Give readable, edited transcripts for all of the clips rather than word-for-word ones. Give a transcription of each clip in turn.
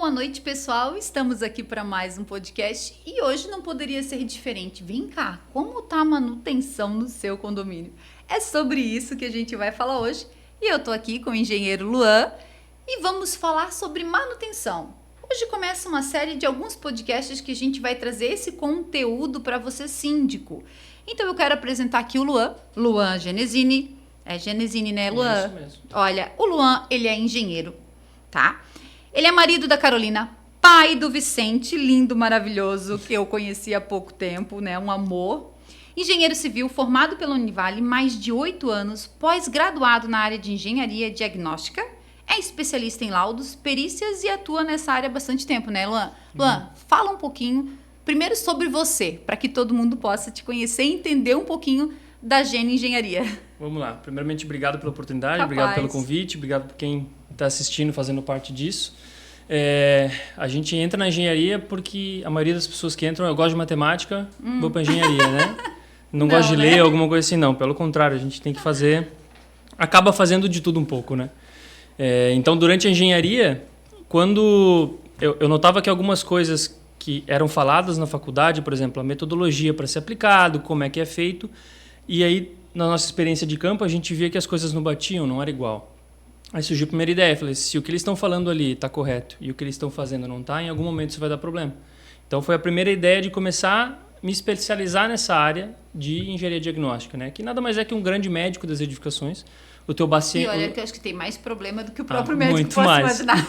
Boa noite, pessoal. Estamos aqui para mais um podcast e hoje não poderia ser diferente. Vem cá, como tá a manutenção no seu condomínio? É sobre isso que a gente vai falar hoje e eu tô aqui com o engenheiro Luan e vamos falar sobre manutenção. Hoje começa uma série de alguns podcasts que a gente vai trazer esse conteúdo para você, síndico. Então eu quero apresentar aqui o Luan Genesini. É Genesini, né, Luan? É isso mesmo. Olha, o Luan, ele é engenheiro, tá? Ele é marido da Carolina, pai do Vicente, lindo, maravilhoso, que eu conheci há pouco tempo, né? Um amor. Engenheiro civil, formado pela Univale, mais de 8 anos, pós-graduado na área de engenharia diagnóstica, é especialista em laudos, perícias e atua nessa área há bastante tempo, né, Luan? Luan, fala um pouquinho, primeiro sobre você, para que todo mundo possa te conhecer e entender um pouquinho da Gene Engenharia. Vamos lá. Primeiramente, obrigado pela oportunidade, Capaz. obrigado pelo convite, obrigado por quem está assistindo, fazendo parte disso. A gente entra na engenharia porque a maioria das pessoas que entram, eu gosto de matemática, vou para engenharia, né? Não gosto de ler, alguma coisa assim, não. Pelo contrário, a gente tem que fazer... Acaba fazendo de tudo um pouco, né? Então, durante a engenharia, quando eu notava que algumas coisas que eram faladas na faculdade, por exemplo, a metodologia para ser aplicado, como é que é feito, e aí, na nossa experiência de campo, a gente via que as coisas não batiam, não era igual. Aí surgiu a primeira ideia, falei, se o que eles estão falando ali está correto e o que eles estão fazendo não está, em algum momento isso vai dar problema. Então foi a primeira ideia de começar a me especializar nessa área de engenharia diagnóstica, né? Que nada mais é que um grande médico das edificações. O teu paciente... E olha que eu acho que tem mais problema do que o próprio médico muito possa mais. imaginar.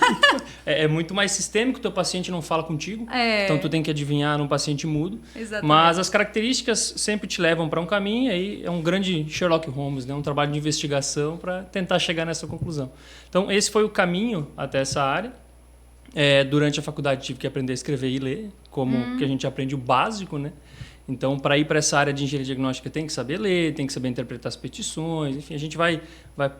É muito mais sistêmico, o teu paciente não fala contigo, então tu tem que adivinhar num paciente mudo. Exatamente. Mas as características sempre te levam para um caminho, e aí é um grande Sherlock Holmes, né? Um trabalho de investigação para tentar chegar nessa conclusão. Então esse foi o caminho até essa área. Durante a faculdade tive que aprender a escrever e ler, como que a gente aprende o básico, né? Então, para ir para essa área de engenharia diagnóstica, tem que saber ler, tem que saber interpretar as petições, enfim, a gente vai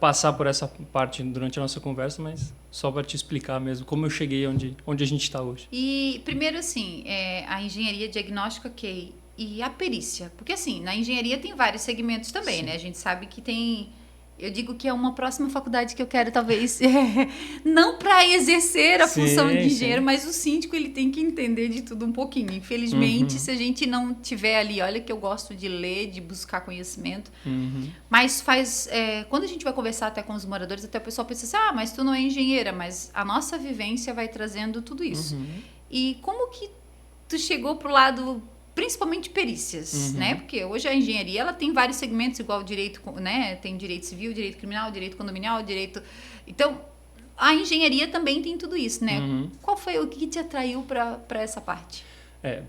passar por essa parte durante a nossa conversa, mas só para te explicar mesmo como eu cheguei onde a gente está hoje. E, primeiro, assim, a engenharia diagnóstica, ok, e a perícia? Porque, assim, na engenharia tem vários segmentos também, Sim. né? A gente sabe que tem... Eu digo que é uma próxima faculdade que eu quero, talvez, não para exercer a função de engenheiro, mas o síndico ele tem que entender de tudo um pouquinho. Infelizmente, se a gente não tiver ali, olha que eu gosto de ler, de buscar conhecimento, mas quando a gente vai conversar até com os moradores, até o pessoal pensa assim, mas tu não é engenheira, mas a nossa vivência vai trazendo tudo isso. E como que tu chegou pro lado... Principalmente perícias, né? Porque hoje a engenharia ela tem vários segmentos, igual o direito, né? Tem direito civil, direito criminal, direito condominial, direito... Então, a engenharia também tem tudo isso, né? Qual foi o que te atraiu para essa parte?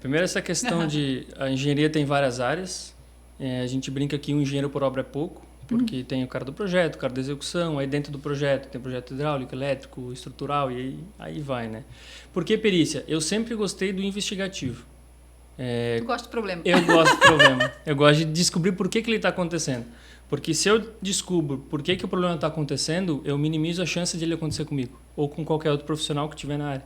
Primeiro essa questão de... A engenharia tem várias áreas. A gente brinca que um engenheiro por obra é pouco, porque tem o cara do projeto, o cara da execução, aí dentro do projeto tem projeto hidráulico, elétrico, estrutural, e aí vai, né? Por que perícia? Eu sempre gostei do investigativo. Tu gosta de problema. Eu gosto de problema. Eu gosto de descobrir por que ele está acontecendo. Porque se eu descubro por que o problema está acontecendo, eu minimizo a chance de ele acontecer comigo. Ou com qualquer outro profissional que estiver na área.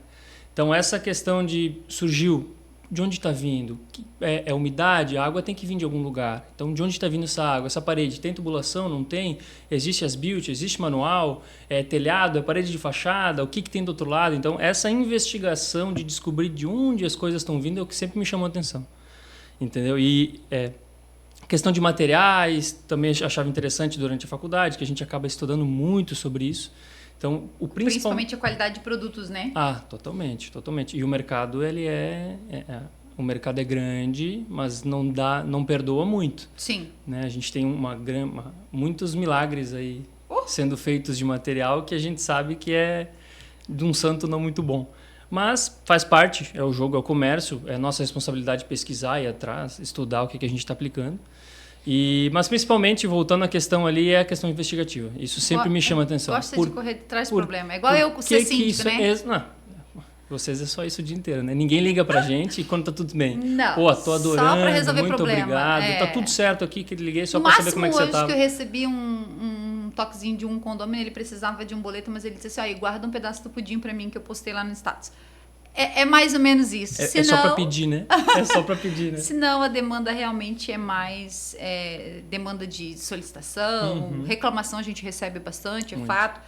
Então, essa questão surgiu, de onde está vindo? É umidade? A água tem que vir de algum lugar. Então, de onde está vindo essa água? Essa parede tem tubulação? Não tem? Existe as-built? Existe manual? É telhado? É parede de fachada? O que tem do outro lado? Então, essa investigação de descobrir de onde as coisas estão vindo é o que sempre me chamou a atenção. Entendeu? E questão de materiais também achava interessante durante a faculdade, que a gente acaba estudando muito sobre isso. Então, Principalmente a qualidade de produtos, né? Totalmente, totalmente. E o mercado, o mercado é grande, mas não perdoa muito. Sim. Né? A gente tem muitos milagres aí sendo feitos de material que a gente sabe que é de um santo não muito bom. Mas faz parte, é o jogo, é o comércio, é nossa responsabilidade pesquisar, ir atrás, estudar o que a gente está aplicando. Mas principalmente, voltando à questão ali, é a questão investigativa. Isso sempre me chama a atenção. Gosta de correr atrás do problema. É igual eu ser síndico, né? Vocês é só isso o dia inteiro, né? Ninguém liga pra gente e quando tá tudo bem. Não, tô adorando, só pra resolver muito problema. obrigado. Tá tudo certo aqui, que liguei só pra saber como é que você tá. No máximo hoje que eu recebi um toquezinho de um condomínio, ele precisava de um boleto, mas ele disse assim, guarda um pedaço do pudim pra mim que eu postei lá no status. É mais ou menos isso. É só para pedir, né? É só para pedir, né? Senão a demanda realmente é mais demanda de solicitação, reclamação a gente recebe bastante, é fato.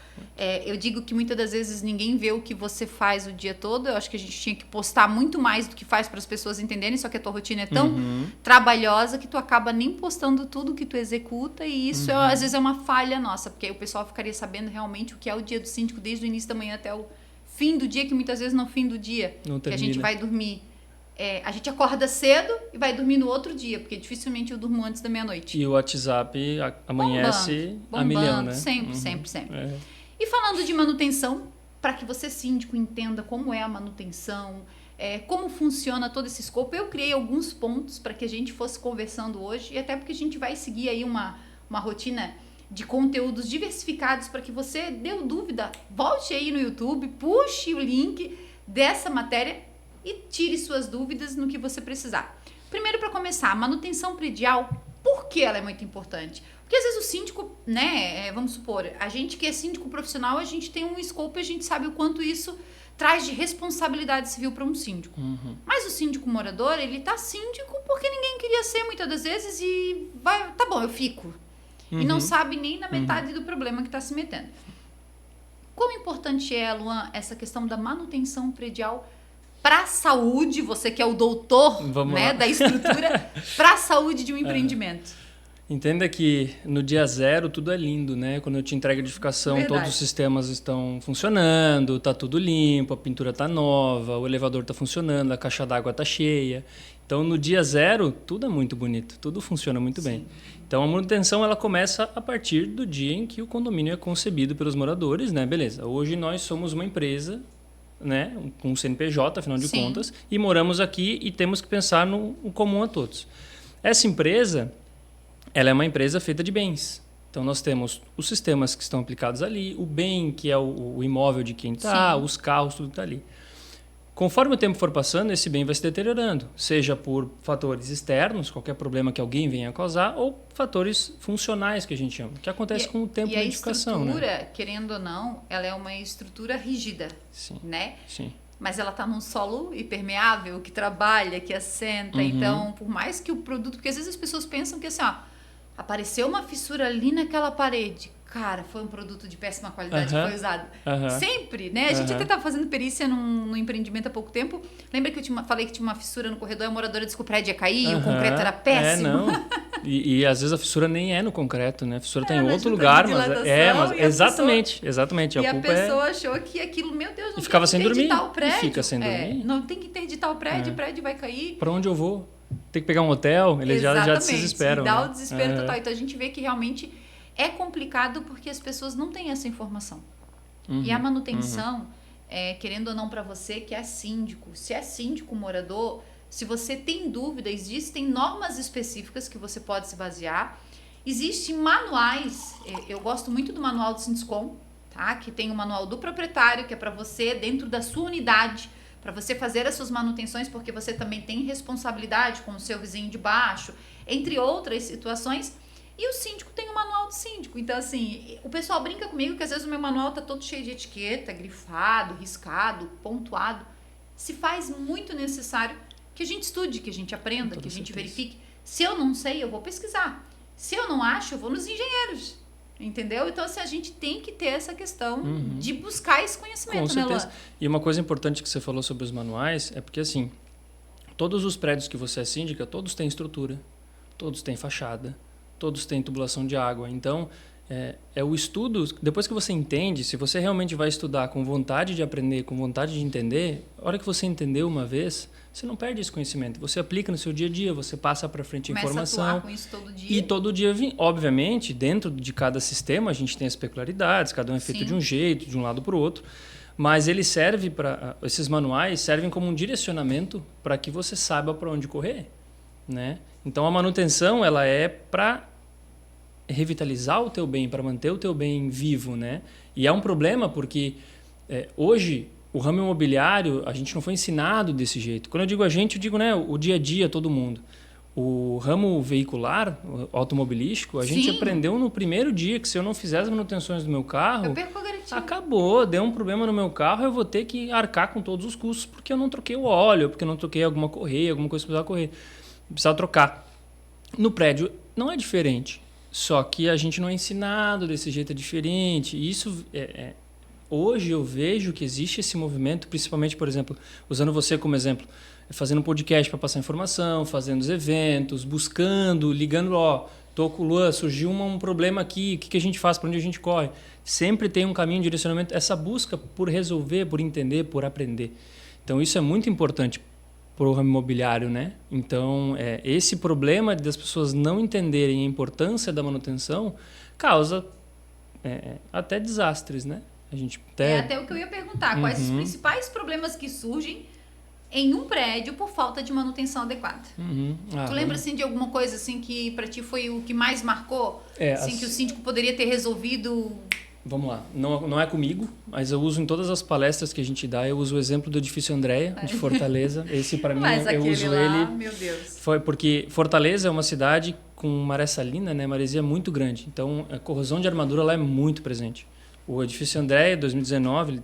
Eu digo que muitas das vezes ninguém vê o que você faz o dia todo. Eu acho que a gente tinha que postar muito mais do que faz para as pessoas entenderem, só que a tua rotina é tão trabalhosa que tu acaba nem postando tudo que tu executa, e isso às vezes é uma falha nossa, porque aí o pessoal ficaria sabendo realmente o que é o dia do síndico desde o início da manhã até o fim do dia, que muitas vezes no fim do dia não que termina. A gente vai dormir. A gente acorda cedo e vai dormir no outro dia, porque dificilmente eu durmo antes da meia-noite. E o WhatsApp amanhece a milhão, né? Sempre. E falando de manutenção, para que você, síndico, entenda como é a manutenção, como funciona todo esse escopo, eu criei alguns pontos para que a gente fosse conversando hoje, e até porque a gente vai seguir aí uma rotina de conteúdos diversificados para que você, deu dúvida, volte aí no YouTube, puxe o link dessa matéria e tire suas dúvidas no que você precisar. Primeiro, para começar, a manutenção predial, por que ela é muito importante? Porque às vezes o síndico, né, vamos supor, a gente que é síndico profissional, a gente tem um escopo e a gente sabe o quanto isso traz de responsabilidade civil para um síndico. Mas o síndico morador, ele tá síndico porque ninguém queria ser muitas das vezes e vai, tá bom, eu fico. E não sabe nem na metade do problema que está se metendo. Como importante é, Luan, essa questão da manutenção predial para a saúde, você que é o doutor, né, da estrutura, para a saúde de um empreendimento? Entenda que no dia zero tudo é lindo, né? Quando eu te entrego a edificação, Verdade. todos os sistemas estão funcionando, tá tudo limpo, a pintura tá nova, o elevador tá funcionando, a caixa d'água tá cheia. Então, no dia zero, tudo é muito bonito, tudo funciona muito bem. Então, a manutenção ela começa a partir do dia em que o condomínio é concebido pelos moradores, né? Beleza, hoje nós somos uma empresa, né? Com um CNPJ, afinal de contas, e moramos aqui e temos que pensar no comum a todos. Essa empresa, ela é uma empresa feita de bens. Então, nós temos os sistemas que estão aplicados ali, o bem, que é o imóvel de quem está, os carros, tudo está ali. Conforme o tempo for passando, esse bem vai se deteriorando, seja por fatores externos, qualquer problema que alguém venha causar, ou fatores funcionais, que a gente chama, que acontece com o tempo da edificação. E a estrutura, né? Querendo ou não, ela é uma estrutura rígida, né? Sim. Mas ela está num solo hipermeável, que trabalha, que assenta. Então, por mais que o produto... Porque às vezes as pessoas pensam que assim, apareceu uma fissura ali naquela parede. Cara, foi um produto de péssima qualidade que foi usado. Sempre, né? A gente até estava fazendo perícia num empreendimento há pouco tempo. Lembra que eu falei que tinha uma fissura no corredor e a moradora disse que o prédio ia cair, o concreto era péssimo? Não. E às vezes a fissura nem é no concreto, né? A fissura está em outro lugar, mas exatamente. E a pessoa achou que aquilo, meu Deus, não ficava tem sem que dormir. interditar o prédio. E fica sem dormir. Não tem que interditar o prédio vai cair. Para onde eu vou? Tem que pegar um hotel? Eles já se desesperam. E dá o desespero total. Então a gente vê que realmente é complicado porque as pessoas não têm essa informação. E a manutenção, querendo ou não para você que é síndico, se é síndico morador, se você tem dúvida, existem normas específicas que você pode se basear. Existem manuais, eu gosto muito do manual do Sinduscom, tá? Que tem o manual do proprietário, que é para você, dentro da sua unidade, para você fazer as suas manutenções, porque você também tem responsabilidade com o seu vizinho de baixo, entre outras situações. E o síndico tem o manual do síndico. Então, assim, o pessoal brinca comigo que às vezes o meu manual tá todo cheio de etiqueta, grifado, riscado, pontuado. Se faz muito necessário que a gente estude, que a gente aprenda, que a gente verifique. Se eu não sei, eu vou pesquisar. Se eu não acho, eu vou nos engenheiros. Entendeu? Então, assim, a gente tem que ter essa questão de buscar esse conhecimento, com certeza. Né, Luan? E uma coisa importante que você falou sobre os manuais é porque, assim, todos os prédios que você é síndica, todos têm estrutura, todos têm fachada, todos têm tubulação de água. Então, é o estudo, depois que você entende, se você realmente vai estudar com vontade de aprender, com vontade de entender, a hora que você entendeu uma vez, você não perde esse conhecimento. Você aplica no seu dia a dia, você passa para frente a informação. Começa a atuar com isso todo dia. E todo dia, obviamente, dentro de cada sistema, a gente tem as peculiaridades, cada um é feito de um jeito, de um lado para o outro. Mas ele serve para... Esses manuais servem como um direcionamento para que você saiba para onde correr, né? Então, a manutenção, ela é para revitalizar o teu bem, para manter o teu bem vivo, né? E é um problema porque hoje o ramo imobiliário a gente não foi ensinado desse jeito. Quando eu digo a gente, eu digo, né, o dia a dia, todo mundo. O ramo veicular, o automobilístico, a gente aprendeu no primeiro dia que se eu não fizer as manutenções do meu carro... Eu perco a garantia. ti. Acabou, deu um problema no meu carro, eu vou ter que arcar com todos os custos porque eu não troquei o óleo, porque eu não troquei alguma correia, alguma coisa que precisava trocar. No prédio não é diferente, só que a gente não é ensinado desse jeito, é diferente. E isso hoje eu vejo que existe esse movimento, principalmente, por exemplo, usando você como exemplo, fazendo um podcast para passar informação, fazendo os eventos, buscando, ligando, tô com o Luan, surgiu um problema aqui, o que a gente faz, para onde a gente corre? Sempre tem um caminho, um direcionamento, essa busca por resolver, por entender, por aprender. Então isso é muito importante para o ramo imobiliário, né? Então esse problema das pessoas não entenderem a importância da manutenção causa até desastres, né? A gente até o que eu ia perguntar, quais os principais problemas que surgem em um prédio por falta de manutenção adequada. Tu lembra assim de alguma coisa assim que para ti foi o que mais marcou? Assim, que o síndico poderia ter resolvido? Vamos lá, não é comigo, mas eu uso em todas as palestras que a gente dá, eu uso o exemplo do edifício Andréia, de Fortaleza. Esse para mim, eu uso ele. Meu Deus. Foi porque Fortaleza é uma cidade com maré salina, né, maresia muito grande. Então a corrosão de armadura lá é muito presente. O edifício Andréia, 2019,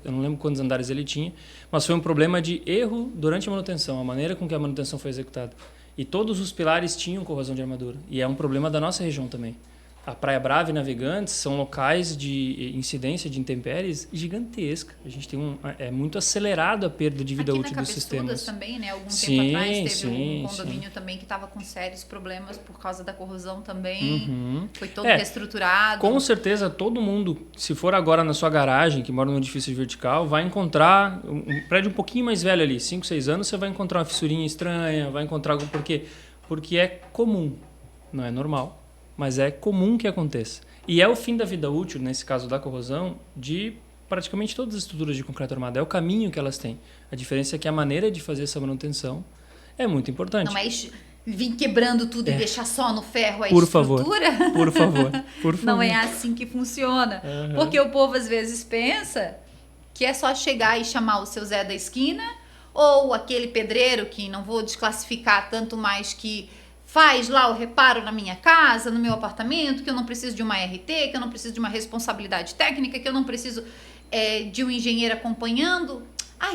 eu não lembro quantos andares ele tinha, mas foi um problema de erro durante a manutenção, a maneira com que a manutenção foi executada. E todos os pilares tinham corrosão de armadura. E é um problema da nossa região também. A Praia Brava e Navegantes são locais de incidência de intempéries gigantesca. A gente tem é muito acelerado a perda de vida útil dos sistemas. Também, né? Algum tempo atrás teve um condomínio também que estava com sérios problemas por causa da corrosão também. Foi todo reestruturado. Com certeza, todo mundo, se for agora na sua garagem, que mora num edifício vertical, vai encontrar um prédio um pouquinho mais velho ali, 5, 6 anos, você vai encontrar uma fissurinha estranha, vai encontrar algum... Por quê? Porque é comum, não é normal. Mas é comum que aconteça. E é o fim da vida útil, nesse caso da corrosão, de praticamente todas as estruturas de concreto armado. É o caminho que elas têm. A diferença é que a maneira de fazer essa manutenção é muito importante. Não é vir quebrando tudo e deixar só no ferro a Por estrutura? Favor. Por favor. Não é assim que funciona. Porque o povo às vezes pensa que é só chegar e chamar o seu Zé da esquina ou aquele pedreiro que não vou desclassificar tanto mais que faz lá o reparo na minha casa, no meu apartamento, que eu não preciso de uma RT, que eu não preciso de uma responsabilidade técnica, que eu não preciso de um engenheiro acompanhando.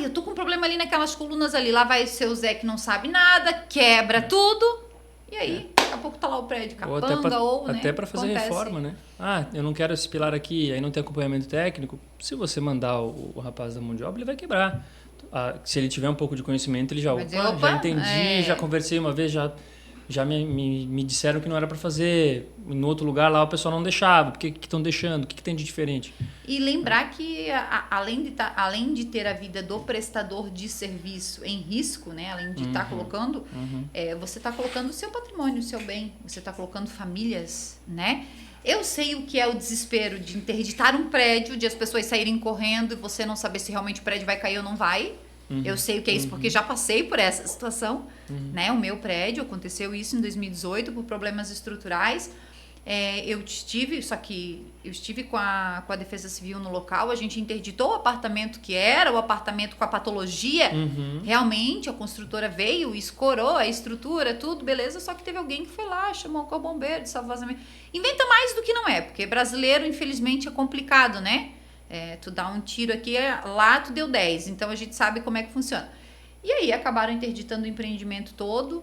Eu tô com um problema ali naquelas colunas ali. Lá vai o seu Zé que não sabe nada, quebra tudo. E aí, daqui a pouco tá lá o prédio capanga até para fazer reforma, né? Eu não quero esse pilar aqui, aí não tem acompanhamento técnico. Se você mandar o rapaz da mão de obra, ele vai quebrar. Se ele tiver um pouco de conhecimento, ele já entendi, já conversei uma vez, já me disseram que não era para fazer. Em outro lugar lá o pessoal não deixava. Por que estão deixando? O que tem de diferente? E lembrar que além de ter a vida do prestador de serviço em risco, né? Além de estar colocando, você está colocando o seu patrimônio, o seu bem. Você está colocando famílias, né? Eu sei o que é o desespero de interditar um prédio, de as pessoas saírem correndo e você não saber se realmente o prédio vai cair ou não vai. Eu sei o que é isso, porque já passei por essa situação, né? O meu prédio, aconteceu isso em 2018 por problemas estruturais. Eu estive com a Defesa Civil no local, a gente interditou o apartamento que era o apartamento com a patologia. Realmente, a construtora veio, escorou a estrutura, tudo, beleza, só que teve alguém que foi lá, chamou o corpo bombeiro, de vazamento. Inventa mais do que não é, porque brasileiro, infelizmente, é complicado, né? Tu dá um tiro aqui, lá tu deu 10. Então a gente sabe como é que funciona. E aí acabaram interditando o empreendimento todo.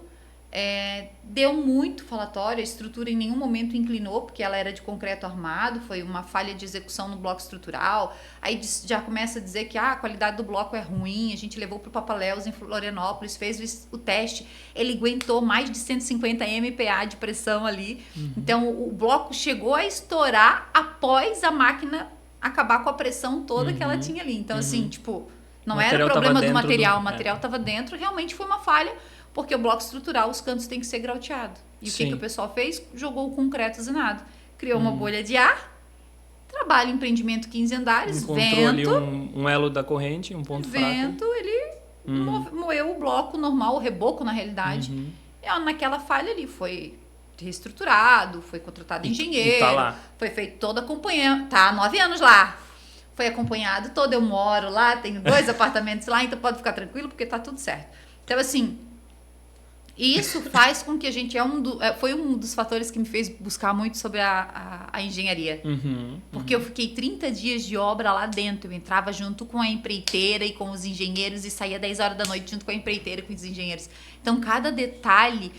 Deu muito falatório, a estrutura em nenhum momento inclinou, porque ela era de concreto armado, foi uma falha de execução no bloco estrutural. Aí já começa a dizer que a qualidade do bloco é ruim, a gente levou para o Papaléus em Florianópolis, fez o teste, ele aguentou mais de 150 MPa de pressão ali. Então o bloco chegou a estourar após a máquina acabar com a pressão toda que ela tinha ali. Então, assim, tipo, não era o problema do material. O material estava dentro, realmente foi uma falha, porque o bloco estrutural, os cantos têm que ser grauteados. E o que o pessoal fez? Jogou o concreto usinado. Criou uma bolha de ar, trabalho, empreendimento 15 andares, encontrou vento. Ali um elo da corrente, um ponto fraco. Vento, ele moeu o bloco normal, o reboco, na realidade. E naquela falha ali foi reestruturado, foi contratado engenheiro, tá lá. Foi feito todo acompanhando, tá há 9 anos lá, foi acompanhado todo, eu moro lá, tenho 2 apartamentos lá, então pode ficar tranquilo porque tá tudo certo. Então assim, E isso faz com que a gente... foi um dos fatores que me fez buscar muito sobre a engenharia. Porque eu fiquei 30 dias de obra lá dentro. Eu entrava junto com a empreiteira e com os engenheiros e saía 10 horas da noite junto com a empreiteira e com os engenheiros. Então, cada detalhe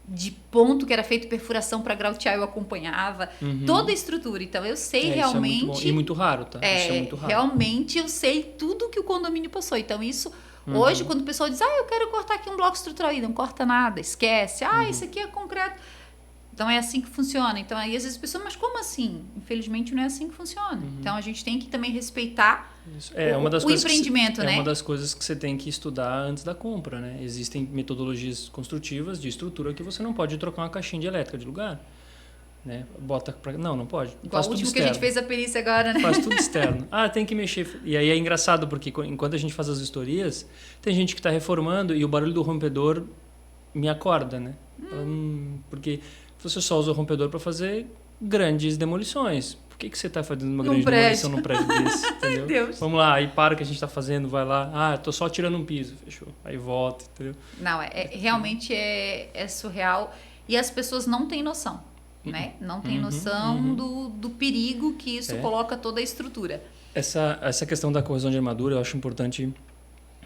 de ponto que era feito perfuração para grautear eu acompanhava. Toda a estrutura. Então, eu sei realmente... Isso é muito bom. E muito raro, tá? Isso é muito raro. Realmente, eu sei tudo que o condomínio passou. Então, isso... Hoje, quando o pessoal diz, eu quero cortar aqui um bloco estrutural, não corta nada, esquece. Isso aqui é concreto. Então, é assim que funciona. Então, aí às vezes a pessoa, mas como assim? Infelizmente, não é assim que funciona. Então, a gente tem que também respeitar o empreendimento, né? É uma das coisas que você tem que estudar antes da compra, né? Existem metodologias construtivas de estrutura que você não pode trocar uma caixinha de elétrica de lugar. Né? Não pode. Igual faz o tudo último externo. que a gente fez a perícia agora, né? Faz tudo externo. Tem que mexer. E aí é engraçado, porque enquanto a gente faz as vistorias, tem gente que está reformando e o barulho do rompedor me acorda, né? Porque você só usa o rompedor para fazer grandes demolições. Por que você está fazendo uma grande demolição num prédio desse? Entendeu? Ai, Deus. Vamos lá, aí para o que a gente está fazendo, vai lá. Tô só tirando um piso, fechou. Aí volta, entendeu? Não, realmente é surreal. E as pessoas não têm noção. Né? Não tem noção do perigo que isso coloca toda a estrutura. Essa questão da corrosão de armadura eu acho importante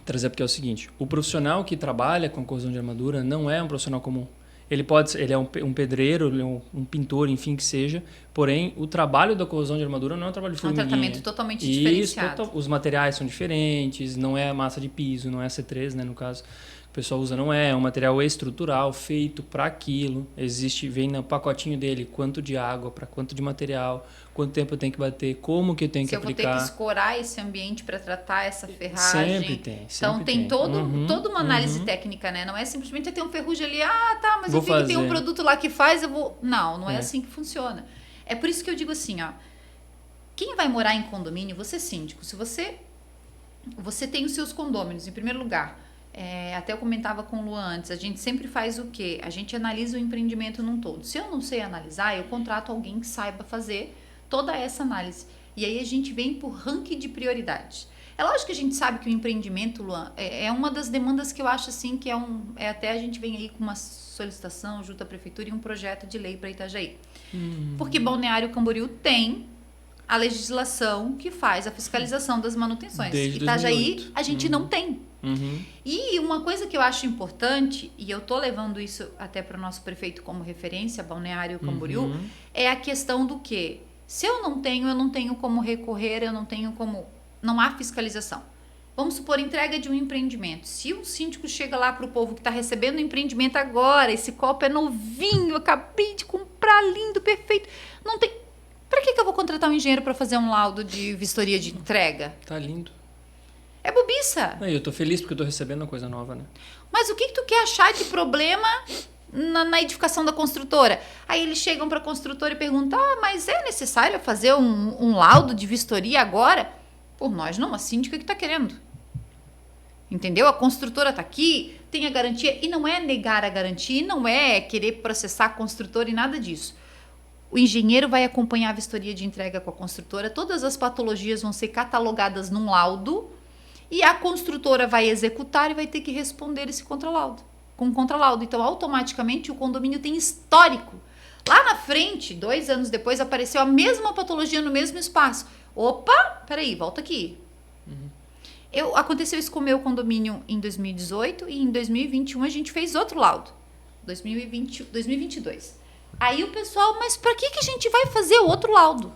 trazer, porque é o seguinte: o profissional que trabalha com corrosão de armadura não é um profissional comum. Ele é um pedreiro, ele é um pintor, enfim, que seja. Porém, o trabalho da corrosão de armadura não é um trabalho de formiguinha. É um tratamento totalmente diferenciado. Os materiais são diferentes, não é massa de piso, não é C3, né, no caso. O pessoal usa, não é um material estrutural feito para aquilo. Vem no pacotinho dele quanto de água, para quanto de material, quanto tempo eu tenho que bater, como que eu tenho que aplicar. Se eu vou ter que escorar esse ambiente para tratar essa ferragem. Sempre tem. Então tem toda uma análise técnica, né? Não é simplesmente ter um ferrugem ali, mas eu vi que tem um produto lá que faz, eu vou... Não é assim que funciona. É por isso que eu digo assim, quem vai morar em condomínio, você é síndico, se você tem os seus condôminos, em primeiro lugar... até eu comentava com o Luan antes, a gente sempre faz o quê? A gente analisa o empreendimento num todo. Se eu não sei analisar, eu contrato alguém que saiba fazer toda essa análise. E aí a gente vem por ranking de prioridades. É lógico que a gente sabe que o empreendimento, Luan, é uma das demandas que eu acho assim que até a gente vem aí com uma solicitação junto à prefeitura e um projeto de lei para Itajaí. Porque Balneário Camboriú tem a legislação que faz a fiscalização das manutenções. Desde Itajaí 2008. a gente não tem. E uma coisa que eu acho importante, e eu tô levando isso até para o nosso prefeito como referência, Balneário Camboriú, é a questão do que se eu não tenho como recorrer, não há fiscalização. Vamos supor, entrega de um empreendimento. Se um síndico chega lá para o povo que está recebendo o empreendimento agora, esse copo é novinho, eu acabei de comprar, lindo, perfeito, não tem... Para que eu vou contratar um engenheiro para fazer um laudo de vistoria de entrega? Tá lindo. É bobiça. Eu tô feliz porque eu tô recebendo uma coisa nova, né? Mas o que tu quer achar de problema na edificação da construtora? Aí eles chegam para a construtora e perguntam, mas é necessário fazer um laudo de vistoria agora? Por nós não, a síndica que está querendo. Entendeu? A construtora está aqui, tem a garantia, e não é negar a garantia, não é querer processar a construtora e nada disso. O engenheiro vai acompanhar a vistoria de entrega com a construtora, todas as patologias vão ser catalogadas num laudo e a construtora vai executar e vai ter que responder esse contralaudo, com um contralaudo. Então, automaticamente, o condomínio tem histórico. Lá na frente, 2 anos depois, apareceu a mesma patologia no mesmo espaço. Opa, peraí, volta aqui. Aconteceu isso com o meu condomínio em 2018 e em 2021 a gente fez outro laudo. 2022. Aí o pessoal, mas para que a gente vai fazer outro laudo?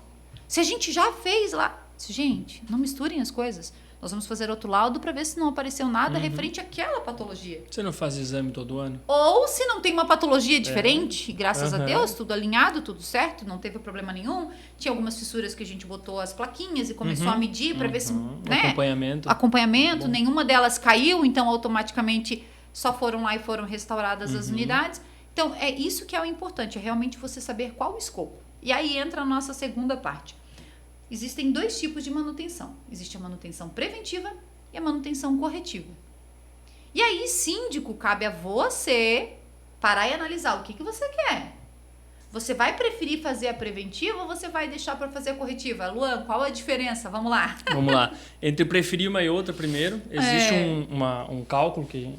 Se a gente já fez lá. Gente, não misturem as coisas. Nós vamos fazer outro laudo para ver se não apareceu nada referente àquela patologia. Você não faz exame todo ano? Ou se não tem uma patologia diferente, graças a Deus, tudo alinhado, tudo certo, não teve problema nenhum. Tinha algumas fissuras que a gente botou as plaquinhas e começou a medir para ver se... Né? Acompanhamento, nenhuma delas caiu, então automaticamente só foram lá e foram restauradas as unidades. Então, é isso que é o importante, é realmente você saber qual o escopo. E aí entra a nossa segunda parte. Existem 2 tipos de manutenção. Existe a manutenção preventiva e a manutenção corretiva. E aí, síndico, cabe a você parar e analisar o que você quer. Você vai preferir fazer a preventiva ou você vai deixar para fazer a corretiva? Luan, qual é a diferença? Vamos lá. Vamos lá. Entre preferir uma e outra, primeiro, existe um cálculo que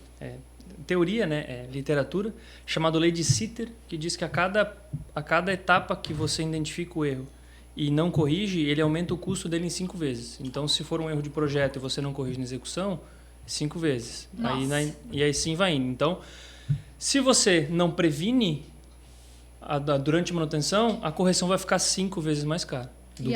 teoria, né, literatura, chamado Lei de Sitter, que diz que a cada etapa que você identifica o erro e não corrige, ele aumenta o custo dele em 5 vezes. Então, se for um erro de projeto e você não corrige na execução, 5 vezes. E aí sim vai indo. Então, se você não previne durante a manutenção, a correção vai ficar 5 vezes mais cara. E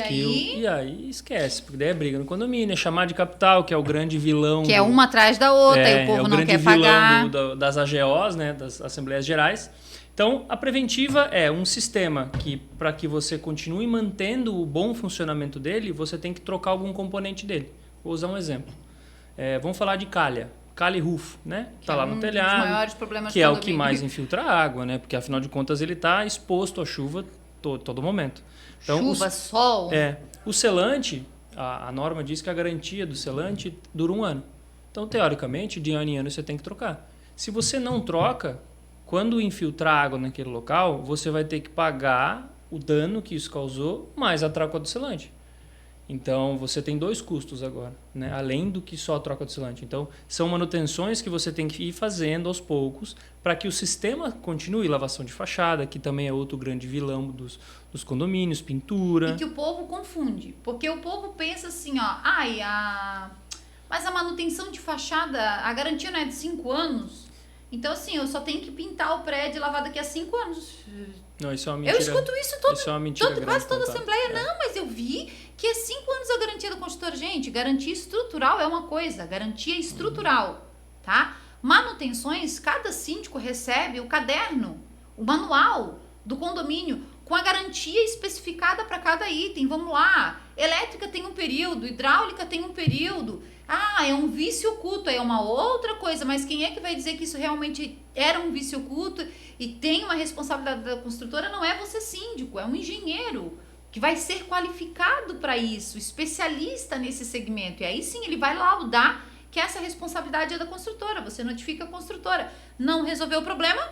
aí esquece, porque daí é briga no condomínio, é chamar de capital, que é o grande vilão. Que é uma atrás da outra e o povo não quer pagar. É o grande vilão das AGOs, né, das Assembleias Gerais. Então, a preventiva é um sistema que, para que você continue mantendo o bom funcionamento dele, você tem que trocar algum componente dele. Vou usar um exemplo. Vamos falar de calha e rufo, né? Está lá no telhado, dos maiores problemas que é o que mais infiltra a água, né? Porque, afinal de contas, ele está exposto à chuva todo momento. Então, sol. O selante, a norma diz que a garantia do selante dura 1 ano. Então, teoricamente, de ano em ano você tem que trocar. Se você não troca, quando infiltrar água naquele local, você vai ter que pagar o dano que isso causou, mais a troca do selante. Então, você tem 2 custos agora, né? Além do que só a troca do selante. Então, são manutenções que você tem que ir fazendo aos poucos para que o sistema continue. Lavação de fachada, que também é outro grande vilão dos condomínios, pintura. E que o povo confunde. Porque o povo pensa assim, ó, mas a manutenção de fachada, a garantia não é de 5 anos? Então, assim, eu só tenho que pintar o prédio e lavar daqui a 5 anos. Não, isso é uma mentira. Eu escuto isso quase toda contada. assembleia. Não, mas eu vi que é 5 anos a garantia do construtor. Gente, garantia estrutural é uma coisa, garantia estrutural, tá? Manutenções, cada síndico recebe o caderno, o manual do condomínio com a garantia especificada para cada item. Vamos lá, elétrica tem um período, hidráulica tem um período. É um vício oculto, é uma outra coisa, mas quem é que vai dizer que isso realmente era um vício oculto e tem uma responsabilidade da construtora? Não é você síndico, é um engenheiro que vai ser qualificado para isso, especialista nesse segmento. E aí sim ele vai laudar que essa responsabilidade é da construtora. Você notifica a construtora. Não resolveu o problema?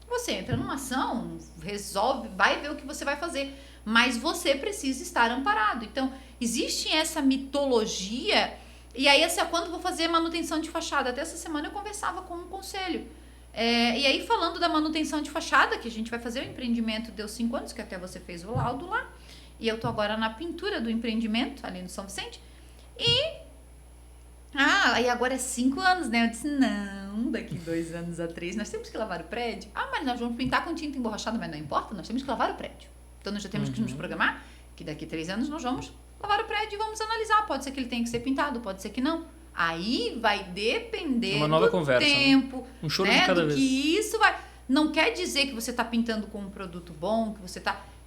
Você entra numa ação, resolve, vai ver o que você vai fazer. Mas você precisa estar amparado. Então, existe essa mitologia. E aí, assim, quando vou fazer manutenção de fachada, até essa semana eu conversava com um conselho. E aí, falando da manutenção de fachada, que a gente vai fazer o empreendimento, deu 5 anos, que até você fez o laudo lá. E eu tô agora na pintura do empreendimento, ali no São Vicente. E agora é 5 anos, né? Eu disse, não, daqui 2 anos a 3, nós temos que lavar o prédio. Mas nós vamos pintar com tinta emborrachada, mas não importa, nós temos que lavar o prédio. Então, nós já temos que nos programar, que daqui 3 anos nós vamos lavar o prédio e vamos analisar. Pode ser que ele tenha que ser pintado, pode ser que não. Aí vai depender do tempo, né? Um choro de cada vez. Que isso vai... Não quer dizer que você está pintando com um produto bom,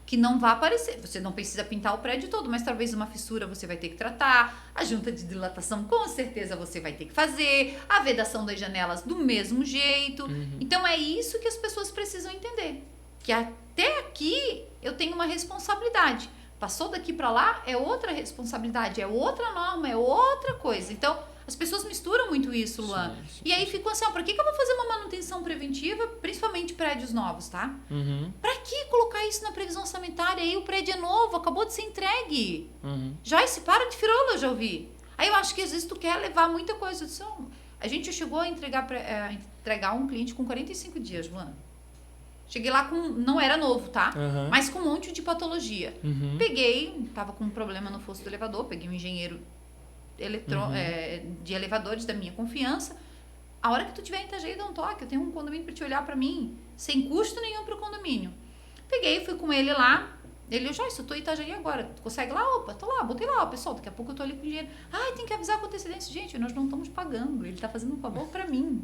que não vai aparecer. Você não precisa pintar o prédio todo, mas talvez uma fissura você vai ter que tratar, a junta de dilatação com certeza você vai ter que fazer, a vedação das janelas do mesmo jeito. Então é isso que as pessoas precisam entender, que até aqui eu tenho uma responsabilidade. Passou daqui para lá, é outra responsabilidade, é outra norma, é outra coisa. Então, as pessoas misturam muito isso, Luan. Sim. E aí ficam assim, por que eu vou fazer uma manutenção preventiva, principalmente prédios novos, tá? Para que colocar isso na previsão orçamentária? Aí o prédio é novo, acabou de ser entregue. Joyce, para de firola, eu já ouvi. Aí eu acho que às vezes tu quer levar muita coisa. A gente chegou a entregar um cliente com 45 dias, Luan. Cheguei lá não era novo, tá? Mas com um monte de patologia. Peguei, tava com um problema no fosso do elevador, peguei um engenheiro de elevadores da minha confiança. A hora que tu tiver em Itajaí, dá um toque, eu tenho um condomínio para te olhar para mim, sem custo nenhum pro condomínio. Peguei, fui com ele lá. Ele, Joyce, eu tô em Itajaí agora, tu consegue lá? Opa, tô lá, botei lá, pessoal, daqui a pouco eu tô ali com o engenheiro. Tem que avisar com antecedência. Gente, nós não estamos pagando, ele tá fazendo um favor para mim.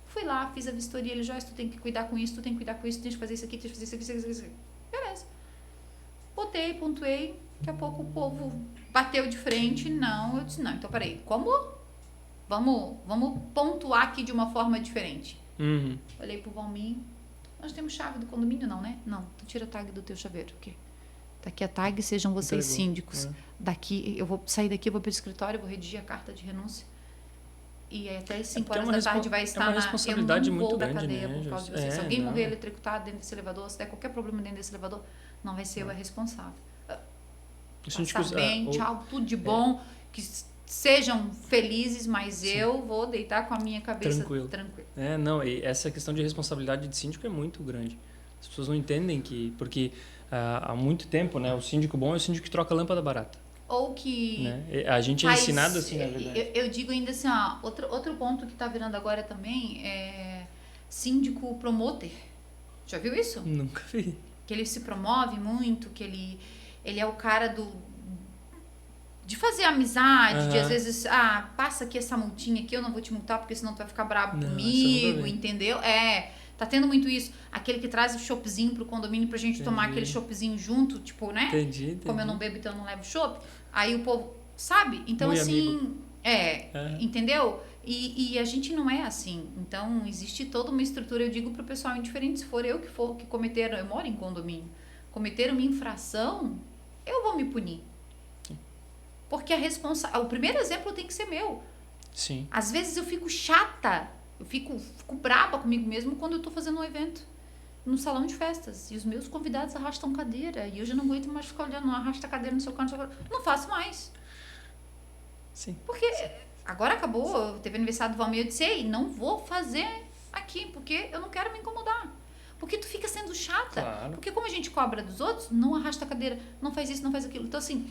Fui lá, fiz a vistoria, ele, Joyce, tu tem que cuidar com isso, tu tem que cuidar com isso, tu tem que fazer isso aqui, tu tem que fazer isso aqui. Beleza. Botei, pontuei, daqui a pouco o povo bateu de frente, não, eu disse, não, então peraí, como? Vamos pontuar aqui de uma forma diferente. Olhei pro Valmir, nós temos chave do condomínio, não, né? Não, tu tira a tag do teu chaveiro, o quê? Daqui a tag sejam vocês síndicos. Daqui, eu vou sair daqui, eu vou pro escritório, vou redigir a carta de renúncia. E até às 5 horas da tarde vai estar responsabilidade muito da grande, cadeia, né, por causa de vocês. Se alguém morrer eletrocutado dentro desse elevador, se der qualquer problema dentro desse elevador, não vai ser eu a responsável. Passar bem, tchau, tudo de bom. Que Sejam felizes, mas eu vou deitar com a minha cabeça tranquilo. Não, e essa questão de responsabilidade de síndico é muito grande. As pessoas não entendem porque há muito tempo, né, o síndico bom é o síndico que troca lâmpada barata. Ou que... Né? A gente é ensinado assim, na verdade. Eu digo ainda assim, outro ponto que está virando agora também é síndico promoter. Já viu isso? Nunca vi. Que ele se promove muito, que ele é o cara de fazer amizade, de às vezes, passa aqui essa multinha aqui, eu não vou te multar porque senão tu vai ficar bravo comigo, entendeu? Tá tendo muito isso. Aquele que traz o choppzinho pro condomínio pra gente tomar aquele choppzinho junto, tipo, né? Entendi. Como eu não bebo, então eu não levo chopp. Aí o povo, sabe? Então, muito assim, amigo. Entendeu? E a gente não é assim. Então, existe toda uma estrutura, eu digo pro pessoal indiferente, se for eu que cometeram, eu moro em condomínio, cometeram uma infração, eu vou me punir. Porque o primeiro exemplo tem que ser meu. Sim. Às vezes eu fico chata, eu fico braba comigo mesmo quando eu tô fazendo um evento no salão de festas. E os meus convidados arrastam cadeira. E eu já não aguento mais ficar olhando, arrasta a cadeira no seu canto. Não faço mais. Sim. Porque agora acabou, teve aniversário do Valmir, eu disse, ei, não vou fazer aqui, porque eu não quero me incomodar. Porque tu fica sendo chata. Claro. Porque como a gente cobra dos outros, não arrasta a cadeira, não faz isso, não faz aquilo. Então, assim,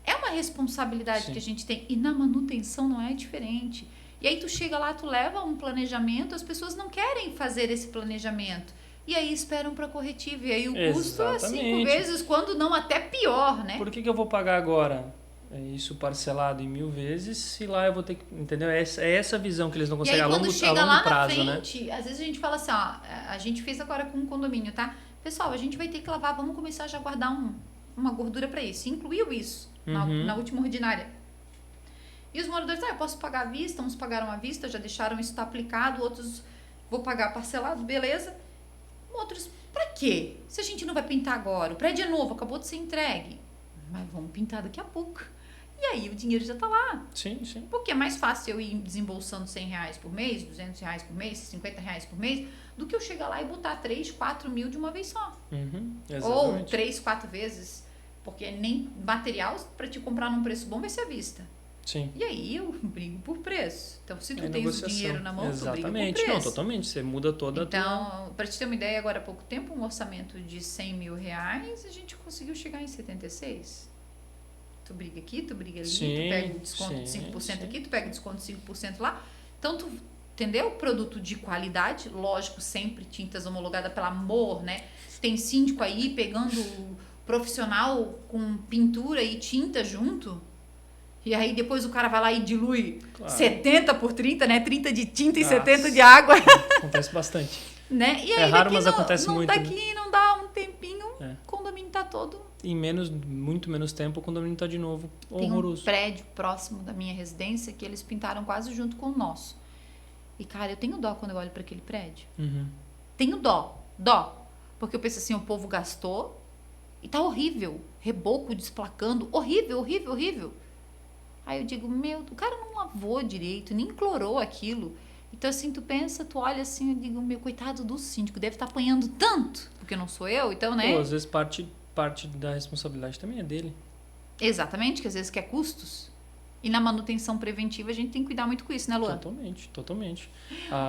é uma responsabilidade que a gente tem. E na manutenção não é diferente. E aí tu chega lá, tu leva um planejamento, as pessoas não querem fazer esse planejamento. E aí esperam para corretivo. E aí o custo é 5 vezes, quando não até pior, né? Por que eu vou pagar agora isso parcelado em 1000 vezes, se lá eu vou ter que... Entendeu? É essa visão que eles não conseguem a longo prazo, né? Quando chega lá na frente, às vezes a gente fala assim, a gente fez agora com um condomínio, tá? Pessoal, a gente vai ter que lavar, vamos começar já a guardar uma gordura para isso. Incluiu isso na última ordinária. E os moradores, eu posso pagar à vista, uns pagaram à vista, já deixaram isso tá aplicado, outros vou pagar parcelado, beleza. Outros, pra quê? Se a gente não vai pintar agora, o prédio é novo, acabou de ser entregue. Mas vamos pintar daqui a pouco. E aí o dinheiro já tá lá. Sim, sim. Porque é mais fácil eu ir desembolsando R$100 por mês, R$200 por mês, R$50 por mês, do que eu chegar lá e botar 3, 4 mil de uma vez só. Ou 3, 4 vezes. Porque nem material para te comprar num preço bom vai ser à vista. Sim. E aí eu brigo por preço. Então, se tu tens o dinheiro na mão, tu briga por preço. Não, totalmente. Você muda toda Então, para te ter uma ideia, agora há pouco tempo, um orçamento de R$100 mil, a gente conseguiu chegar em 76. Tu briga aqui, tu briga ali, tu pega o desconto de 5% aqui, tu pega o desconto de 5% lá. Então, tu entendeu? Produto de qualidade, lógico, sempre tintas homologadas, pelo amor, né? Tem síndico aí pegando profissional com pintura e tinta junto. E aí depois o cara vai lá e dilui 70 por 30, né? 30 de tinta e 70 de água. Acontece bastante. Né? E aí, é raro, mas acontece muito. Daqui não dá um tempinho, o condomínio tá todo... Em muito menos tempo, o condomínio tá de novo horroroso. Tem um prédio próximo da minha residência que eles pintaram quase junto com o nosso. E, cara, eu tenho dó quando eu olho para aquele prédio. Tenho dó. Porque eu penso assim, o povo gastou e tá horrível. Reboco desplacando. Horrível. Aí eu digo, o cara não lavou direito, nem clorou aquilo. Então, assim, tu pensa, tu olha assim, eu digo, coitado do síndico, deve estar apanhando tanto, porque não sou eu, então, né? Às vezes parte da responsabilidade também é dele. Exatamente, que às vezes quer custos. E na manutenção preventiva a gente tem que cuidar muito com isso, né, Luan? Totalmente.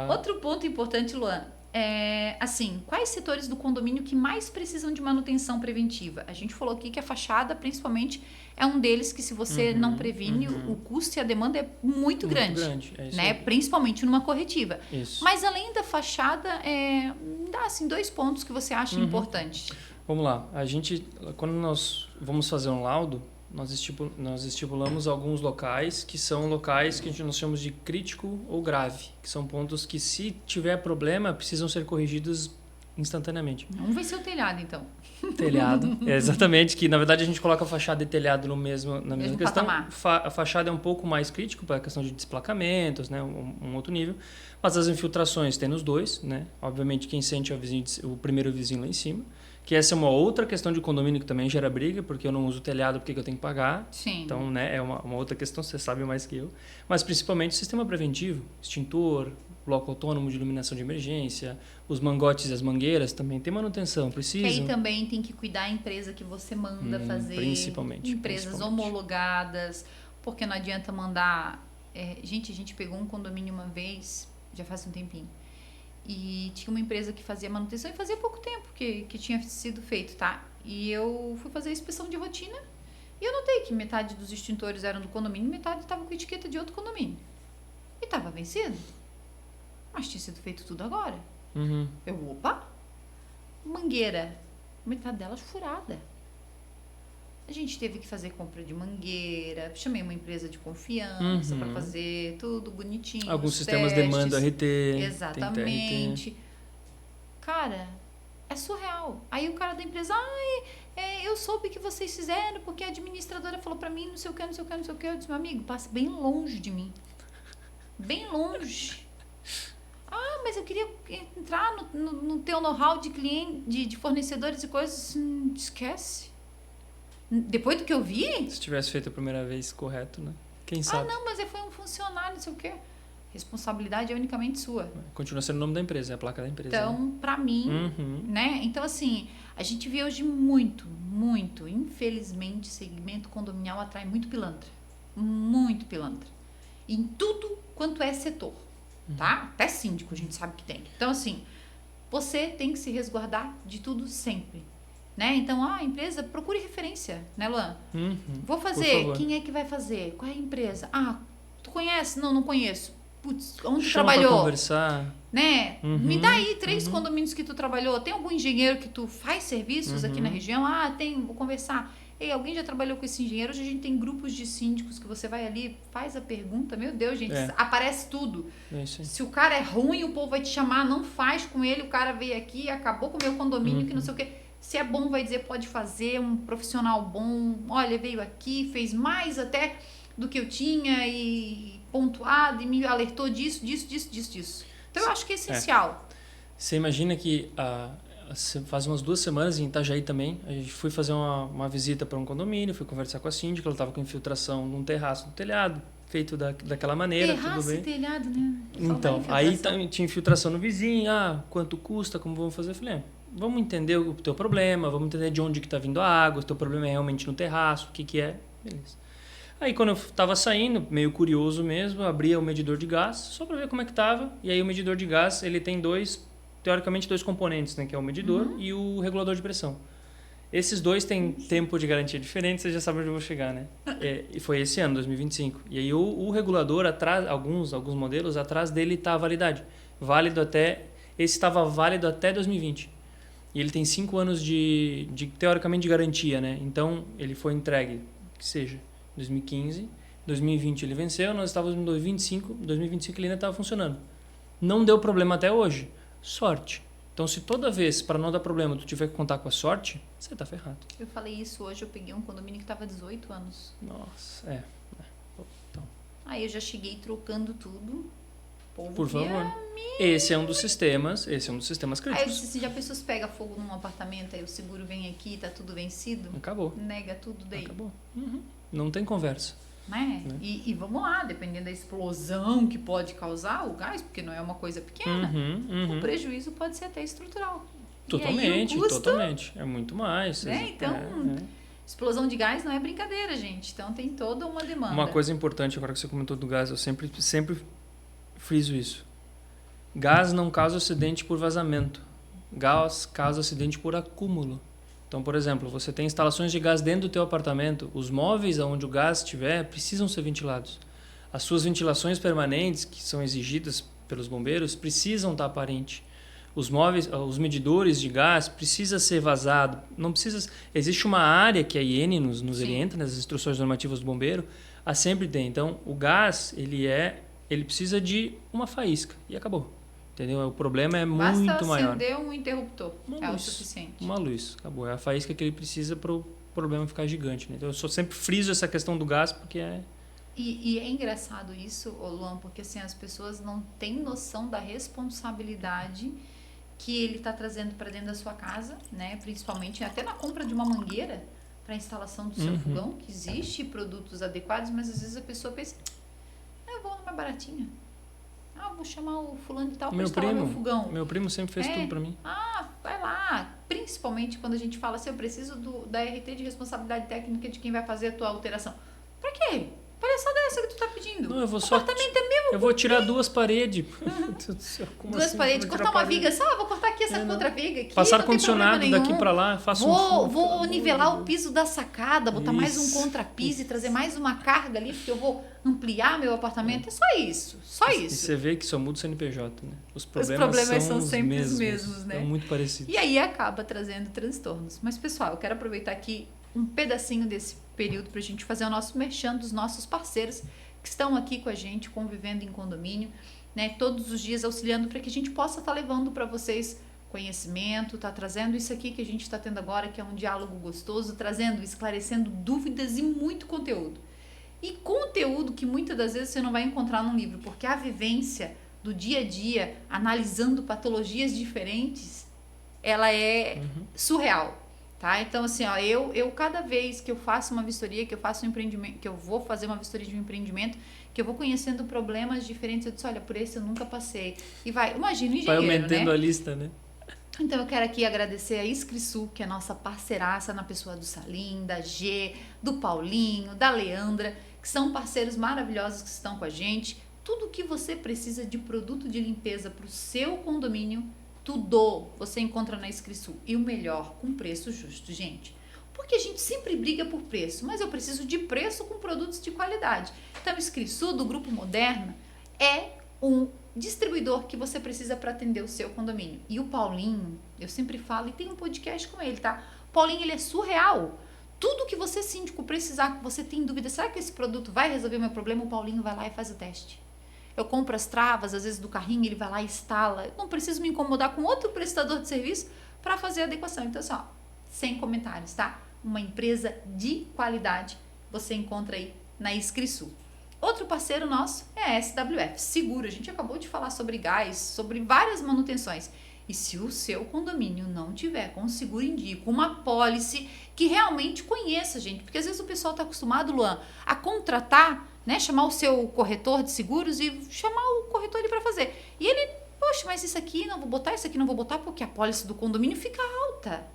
Outro ponto importante, Luan, é, assim, quais setores do condomínio que mais precisam de manutenção preventiva? A gente falou aqui que a fachada, principalmente, é um deles que se você não previne, o custo e a demanda é muito grande. É isso né? aí. Principalmente numa corretiva. Isso. Mas além da fachada, dá assim 2 pontos que você acha importantes. Vamos lá. Quando nós vamos fazer um laudo, nós estipulamos alguns locais que são locais que nós chamamos de crítico ou grave, que são pontos que, se tiver problema, precisam ser corrigidos instantaneamente. Não vai ser o telhado, então. Telhado, exatamente, que na verdade a gente coloca a fachada e telhado na mesma questão. A fachada é um pouco mais crítico para a questão de desplacamentos, né, um outro nível, mas as infiltrações tem nos dois, né? Obviamente quem sente é o primeiro vizinho lá em cima, que essa é uma outra questão de condomínio que também gera briga, porque eu não uso telhado, porque eu tenho que pagar. Sim. Então, né, é uma outra questão, você sabe mais que eu. Mas principalmente o sistema preventivo, extintor, bloco autônomo de iluminação de emergência, os mangotes e as mangueiras também tem manutenção, precisam. Que aí também tem que cuidar a empresa que você manda fazer. Principalmente. Empresas homologadas. porque não adianta mandar... gente, a gente pegou um condomínio uma vez, já faz um tempinho, e tinha uma empresa que fazia manutenção e fazia pouco tempo que tinha sido feito, tá? E eu fui fazer a inspeção de rotina e eu notei que metade dos extintores eram do condomínio e metade estava com etiqueta de outro condomínio. E estava vencido. Mas tinha sido feito tudo agora. Opa! Mangueira, metade delas furada. A gente teve que fazer compra de mangueira, chamei uma empresa de confiança para fazer tudo bonitinho. Alguns sistemas demandam RT. Exatamente. Cara, é surreal. Aí o cara da empresa, eu soube que vocês fizeram porque a administradora falou para mim, não sei o que, não sei o que, não sei o que. Eu disse, meu amigo, passa bem longe de mim. Bem longe. Mas eu queria entrar no teu know-how de cliente, de fornecedores e coisas. Esquece. Depois do que eu vi... Se tivesse feito a primeira vez correto, né? Quem sabe? Não, mas foi um funcionário, não sei o quê. Responsabilidade é unicamente sua. Continua sendo o nome da empresa, é a placa da empresa. Então, né? Pra mim, né? Então, assim, a gente vê hoje muito, infelizmente, segmento condominial atrai muito pilantra. Muito pilantra. Em tudo quanto é setor, tá? Até síndico a gente sabe que tem. Então, assim, você tem que se resguardar de tudo sempre. Né? Então, a empresa, procure referência, né, Luan? Vou fazer, quem é que vai fazer? Qual é a empresa? Tu conhece? Não conheço. Putz, onde tu trabalhou? Pra conversar. Né? Me dá aí 3 condomínios que tu trabalhou. Tem algum engenheiro que tu faz serviços aqui na região? Tem, vou conversar. Ei, alguém já trabalhou com esse engenheiro? Hoje a gente tem grupos de síndicos que você vai ali, faz a pergunta. Meu Deus, gente, aparece tudo. Se o cara é ruim, o povo vai te chamar, não faz com ele. O cara veio aqui, acabou com o meu condomínio, que não sei o quê. Se é bom, vai dizer, pode fazer, um profissional bom, olha, veio aqui, fez mais até do que eu tinha e pontuado e me alertou disso. Então, eu acho que é essencial. Você imagina que faz umas 2 semanas em Itajaí também, a gente foi fazer uma visita para um condomínio, fui conversar com a síndica, ela estava com infiltração num terraço no telhado, feito daquela maneira, tudo bem. Terraço e telhado, né? Então, aí tinha infiltração no vizinho, quanto custa, como vamos fazer? Eu falei, vamos entender o teu problema, vamos entender de onde que está vindo a água, se o teu problema é realmente no terraço, o que é. Beleza. Aí quando eu estava saindo, meio curioso mesmo, eu abria o medidor de gás, só para ver como é que estava. E aí o medidor de gás, ele tem teoricamente dois componentes, né? Que é o medidor e o regulador de pressão. Esses dois têm tempo de garantia diferente, você já sabe onde eu vou chegar, né? E foi esse ano, 2025. E aí o regulador, alguns modelos, atrás dele está a validade. Esse estava válido até 2020. E ele tem 5 anos teoricamente, de garantia, né? Então, ele foi entregue, que seja, 2015, 2020 ele venceu, nós estávamos em 2025 ele ainda estava funcionando. Não deu problema até hoje. Sorte. Então, se toda vez, para não dar problema, tu tiver que contar com a sorte, você tá ferrado. Eu falei isso hoje, eu peguei um condomínio que estava 18 anos. Nossa, Então. Aí eu já cheguei trocando tudo. Por favor. Esse é um dos sistemas críticos. Aí eu disse, se já pessoas pega fogo num apartamento, aí o seguro vem aqui, tá tudo vencido. Acabou. Nega tudo daí. Acabou. Não tem conversa. Né? E vamos lá, dependendo da explosão que pode causar o gás, porque não é uma coisa pequena, o prejuízo pode ser até estrutural. Totalmente. É muito mais. Né? Então, explosão de gás não é brincadeira, gente. Então, tem toda uma demanda. Uma coisa importante, agora que você comentou do gás, eu sempre friso isso. Gás não causa acidente por vazamento. Gás causa acidente por acúmulo. Então, por exemplo, você tem instalações de gás dentro do teu apartamento, os móveis onde o gás estiver precisam ser ventilados. As suas ventilações permanentes, que são exigidas pelos bombeiros, precisam estar aparentes. Os medidores de gás precisam ser vazados. Não precisa. Existe uma área que a IN nos orienta, nas instruções normativas do bombeiro, a sempre tem. Então, o gás, ele precisa de uma faísca e acabou. Entendeu? O problema é muito maior. Basta acender um interruptor. É o suficiente. Uma luz. Acabou. É a faísca que ele precisa para o problema ficar gigante. Né? Então, eu sempre friso essa questão do gás porque é... E é engraçado isso, Luan, porque assim, as pessoas não têm noção da responsabilidade que ele está trazendo para dentro da sua casa, né? Principalmente até na compra de uma mangueira para a instalação do seu fogão, que existe produtos adequados, mas às vezes a pessoa pensa, eu vou numa baratinha. Vou chamar o fulano de tal para instalar meu fogão. Meu primo sempre fez tudo para mim. Vai lá. Principalmente quando a gente fala assim, eu preciso da RT de responsabilidade técnica de quem vai fazer a tua alteração. Para quê? Palhaçada é essa que tu tá pedindo? Não, eu vou o só... apartamento é meu. Eu vou tirar 2 paredes. Duas assim, paredes, cortar uma viga. Só, vou cortar aqui essa outra viga aqui. Passar ar-condicionado daqui pra lá, faço Vou nivelar o piso da sacada, botar mais um contrapiso e trazer mais uma carga ali, porque eu vou ampliar meu apartamento. É só isso. Só isso. E você vê que só muda o CNPJ, né? Os problemas são sempre os mesmos, né? É muito parecido. E aí acaba trazendo transtornos. Mas, pessoal, eu quero aproveitar aqui um pedacinho desse período pra gente fazer o nosso merchan dos nossos parceiros que estão aqui com a gente, convivendo em condomínio, né, todos os dias auxiliando para que a gente possa estar levando para vocês conhecimento, tá trazendo isso aqui que a gente está tendo agora, que é um diálogo gostoso, trazendo, esclarecendo dúvidas e muito conteúdo. E conteúdo que muitas das vezes você não vai encontrar num livro, porque a vivência do dia a dia, analisando patologias diferentes, ela é surreal. Tá? Então, assim, ó, eu cada vez que eu faço uma vistoria, que eu faço um empreendimento, que eu vou fazer uma vistoria de um empreendimento, que eu vou conhecendo problemas diferentes, eu disse, olha, por esse eu nunca passei. E imagina o engenheiro, vai aumentando, né? A lista, né? Então, eu quero aqui agradecer a Iscrisul, que é a nossa parceiraça na pessoa do Salim, da G, do Paulinho, da Leandra, que são parceiros maravilhosos que estão com a gente. Tudo que você precisa de produto de limpeza para o seu condomínio, tudo você encontra na Iscrisul. E o melhor, com preço justo, gente. Porque a gente sempre briga por preço, mas eu preciso de preço com produtos de qualidade. Então, o Iscrisul, do Grupo Moderna, é um distribuidor que você precisa para atender o seu condomínio. E o Paulinho, eu sempre falo, e tem um podcast com ele, tá? O Paulinho, ele é surreal. Tudo que você, síndico, precisar, que você tem dúvida, será que esse produto vai resolver o meu problema? O Paulinho vai lá e faz o teste. Eu compro as travas, às vezes do carrinho, ele vai lá e instala. Eu não preciso me incomodar com outro prestador de serviço para fazer a adequação. Então, assim, ó, sem comentários, tá? Uma empresa de qualidade você encontra aí na Iscrisul. Outro parceiro nosso é a SWF Seguro. A gente acabou de falar sobre gás, sobre várias manutenções. E se o seu condomínio não tiver com seguro em dia, com uma pólice que realmente conheça, gente, porque às vezes o pessoal está acostumado, Luan, a contratar, né, chamar o seu corretor de seguros e chamar o corretor ali para fazer. E ele, poxa, mas isso aqui não vou botar, isso aqui não vou botar, porque a pólice do condomínio fica alta.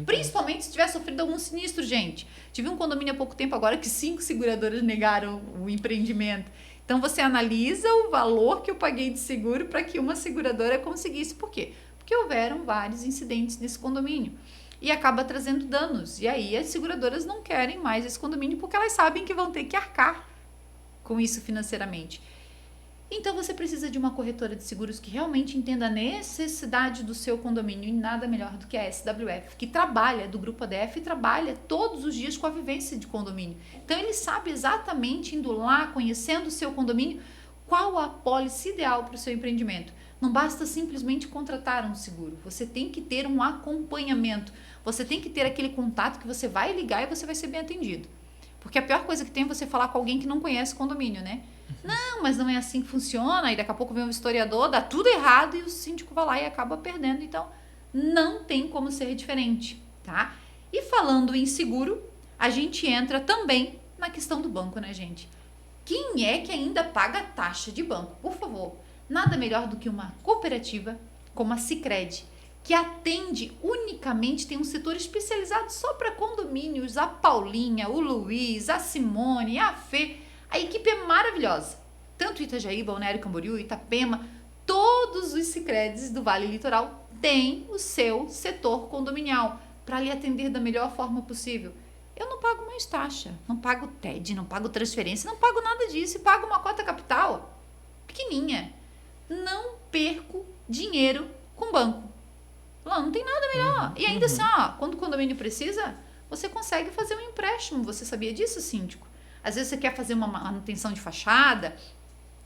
Principalmente se tiver sofrido algum sinistro, gente. Tive um condomínio há pouco tempo agora que 5 seguradoras negaram o empreendimento. Então você analisa o valor que eu paguei de seguro para que uma seguradora conseguisse. Por quê? Porque houveram vários incidentes nesse condomínio. E acaba trazendo danos. E aí as seguradoras não querem mais esse condomínio porque elas sabem que vão ter que arcar com isso financeiramente. Então você precisa de uma corretora de seguros que realmente entenda a necessidade do seu condomínio, e nada melhor do que a SWF, que trabalha, do Grupo ADF, e trabalha todos os dias com a vivência de condomínio. Então ele sabe exatamente, indo lá, conhecendo o seu condomínio, qual a pólice ideal para o seu empreendimento. Não basta simplesmente contratar um seguro, você tem que ter um acompanhamento, você tem que ter aquele contato que você vai ligar e você vai ser bem atendido. Porque a pior coisa que tem é você falar com alguém que não conhece o condomínio, né? Não, mas não é assim que funciona. E daqui a pouco vem um historiador, dá tudo errado e o síndico vai lá e acaba perdendo. Então, não tem como ser diferente, tá? E falando em seguro, a gente entra também na questão do banco, né, gente? Quem é que ainda paga taxa de banco? Por favor, nada melhor do que uma cooperativa como a Sicredi, que atende unicamente, tem um setor especializado só para condomínios, a Paulinha, o Luiz, a Simone, a Fê, a equipe é maravilhosa. Tanto Itajaí, Balneário Camboriú, Itapema, todos os Sicredis do Vale Litoral têm o seu setor condominial para lhe atender da melhor forma possível. Eu não pago mais taxa, não pago TED, não pago transferência, não pago nada disso e pago uma cota capital pequenininha. Não perco dinheiro com banco. Lá não tem nada melhor. E ainda assim, ó, quando o condomínio precisa, você consegue fazer um empréstimo. Você sabia disso, síndico? Às vezes você quer fazer uma manutenção de fachada,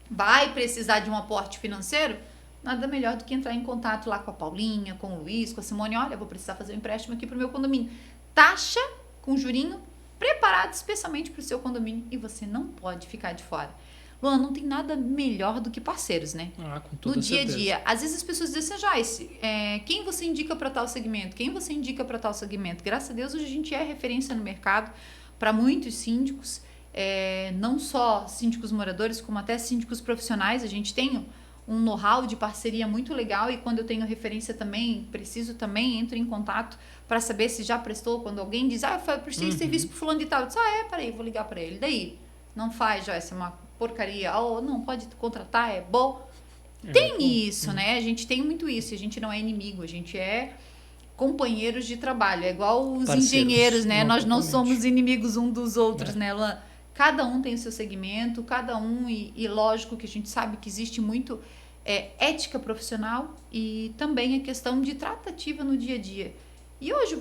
vai precisar de um aporte financeiro, nada melhor do que entrar em contato lá com a Paulinha, com o Luiz, com a Simone. Olha, vou precisar fazer um empréstimo aqui para o meu condomínio. Taxa com jurinho preparado especialmente para o seu condomínio e você não pode ficar de fora. Luan, não tem nada melhor do que parceiros, né? Com toda no dia certeza. a dia. Às vezes as pessoas dizem assim, Joyce, quem você indica para tal segmento? Quem você indica para tal segmento? Graças a Deus, hoje a gente é referência no mercado para muitos síndicos, não só síndicos moradores, como até síndicos profissionais. A gente tem um know-how de parceria muito legal e quando eu tenho referência também, preciso também, entro em contato para saber se já prestou. Quando alguém diz, eu prestei serviço para fulano de tal, eu disse, peraí, vou ligar para ele. Daí, Não faz, Joyce, é uma porcaria. Ou não, pode contratar, é bom. Tem isso, né? A gente tem muito isso. A gente não é inimigo, a gente é companheiros de trabalho. É igual os engenheiros, né? Nós não somos inimigos um dos outros, né, Luan? Cada um tem o seu segmento, cada um, e lógico que a gente sabe que existe muito ética profissional e também a questão de tratativa no dia a dia. E hoje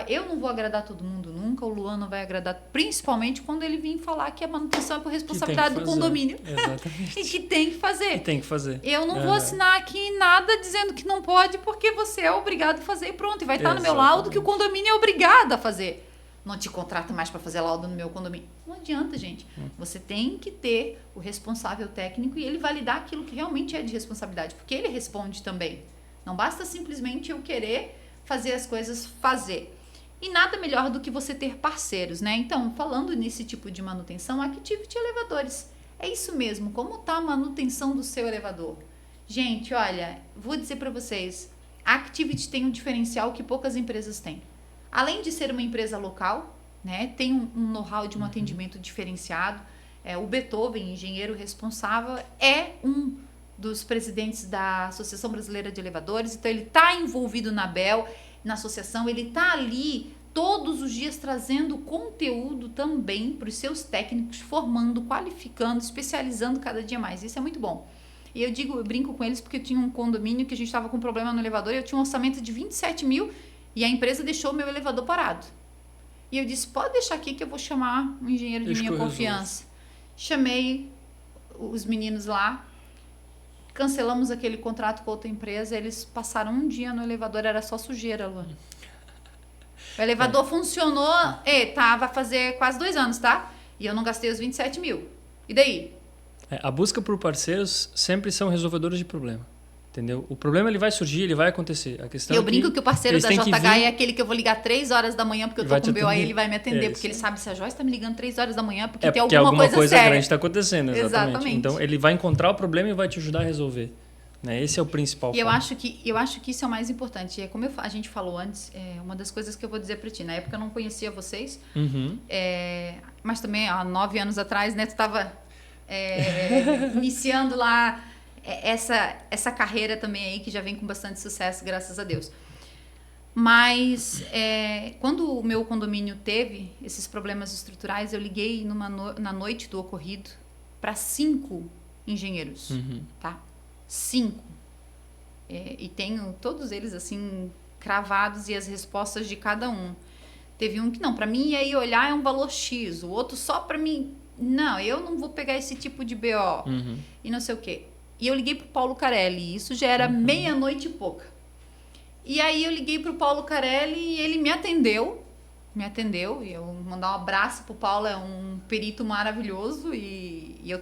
eu não vou agradar todo mundo nunca, o Luan não vai agradar, principalmente quando ele vir falar que a manutenção é por responsabilidade do condomínio. Exatamente. E que tem que fazer. E tem que fazer. Eu não vou assinar aqui nada dizendo que não pode, porque você é obrigado a fazer e pronto. E vai estar no meu laudo que o condomínio é obrigado a fazer. Não te contrata mais para fazer laudo no meu condomínio. Não adianta, gente. Você tem que ter o responsável técnico e ele validar aquilo que realmente é de responsabilidade, porque ele responde também. Não basta simplesmente eu querer fazer as coisas fazer. E nada melhor do que você ter parceiros, né? Então, falando nesse tipo de manutenção, Activity Elevadores. É isso mesmo. Como está a manutenção do seu elevador? Gente, olha, vou dizer para vocês, a Activity tem um diferencial que poucas empresas têm. Além de ser uma empresa local, né, tem um know-how de um atendimento diferenciado. O Beethoven, engenheiro responsável, é um dos presidentes da Associação Brasileira de Elevadores, então ele está envolvido na ABEL, na associação, ele está ali todos os dias trazendo conteúdo também para os seus técnicos, formando, qualificando, especializando cada dia mais. Isso é muito bom. E eu brinco com eles porque eu tinha um condomínio que a gente estava com problema no elevador e eu tinha um orçamento de 27 mil e a empresa deixou o meu elevador parado. E eu disse, pode deixar aqui que eu vou chamar um engenheiro de minha confiança. Chamei os meninos lá, cancelamos aquele contrato com outra empresa, eles passaram um dia no elevador, era só sujeira, Luan. O elevador funcionou, vai fazer quase 2 anos, tá? E eu não gastei os 27 mil. E daí? A busca por parceiros sempre são resolvedores de problema. Entendeu? O problema ele vai surgir, ele vai acontecer. A questão eu brinco que o parceiro da JH é aquele que eu vou ligar 3 horas da manhã porque eu tô com BO e ele vai me atender. Porque ele sabe se a Joyce tá me ligando 3 horas da manhã porque tem alguma coisa séria. Grande está acontecendo, exatamente. Então ele vai encontrar o problema e vai te ajudar a resolver. Né? Esse é o principal. E eu acho que isso é o mais importante. É como a gente falou antes, uma das coisas que eu vou dizer para ti. Na época eu não conhecia vocês, mas também há 9 anos atrás, né, tu estava iniciando lá essa carreira também aí que já vem com bastante sucesso, graças a Deus. Mas quando o meu condomínio teve esses problemas estruturais, eu liguei na noite do ocorrido para 5 engenheiros, tá? 5. E tenho todos eles assim cravados e as respostas de cada um. Teve um que não, para mim aí olhar é um valor X, o outro só para mim, não, eu não vou pegar esse tipo de BO e não sei o quê. E eu liguei pro Paulo Carelli, isso já era meia-noite e pouca. E aí eu liguei pro Paulo Carelli e ele me atendeu, e eu mandar um abraço pro Paulo, é um perito maravilhoso e eu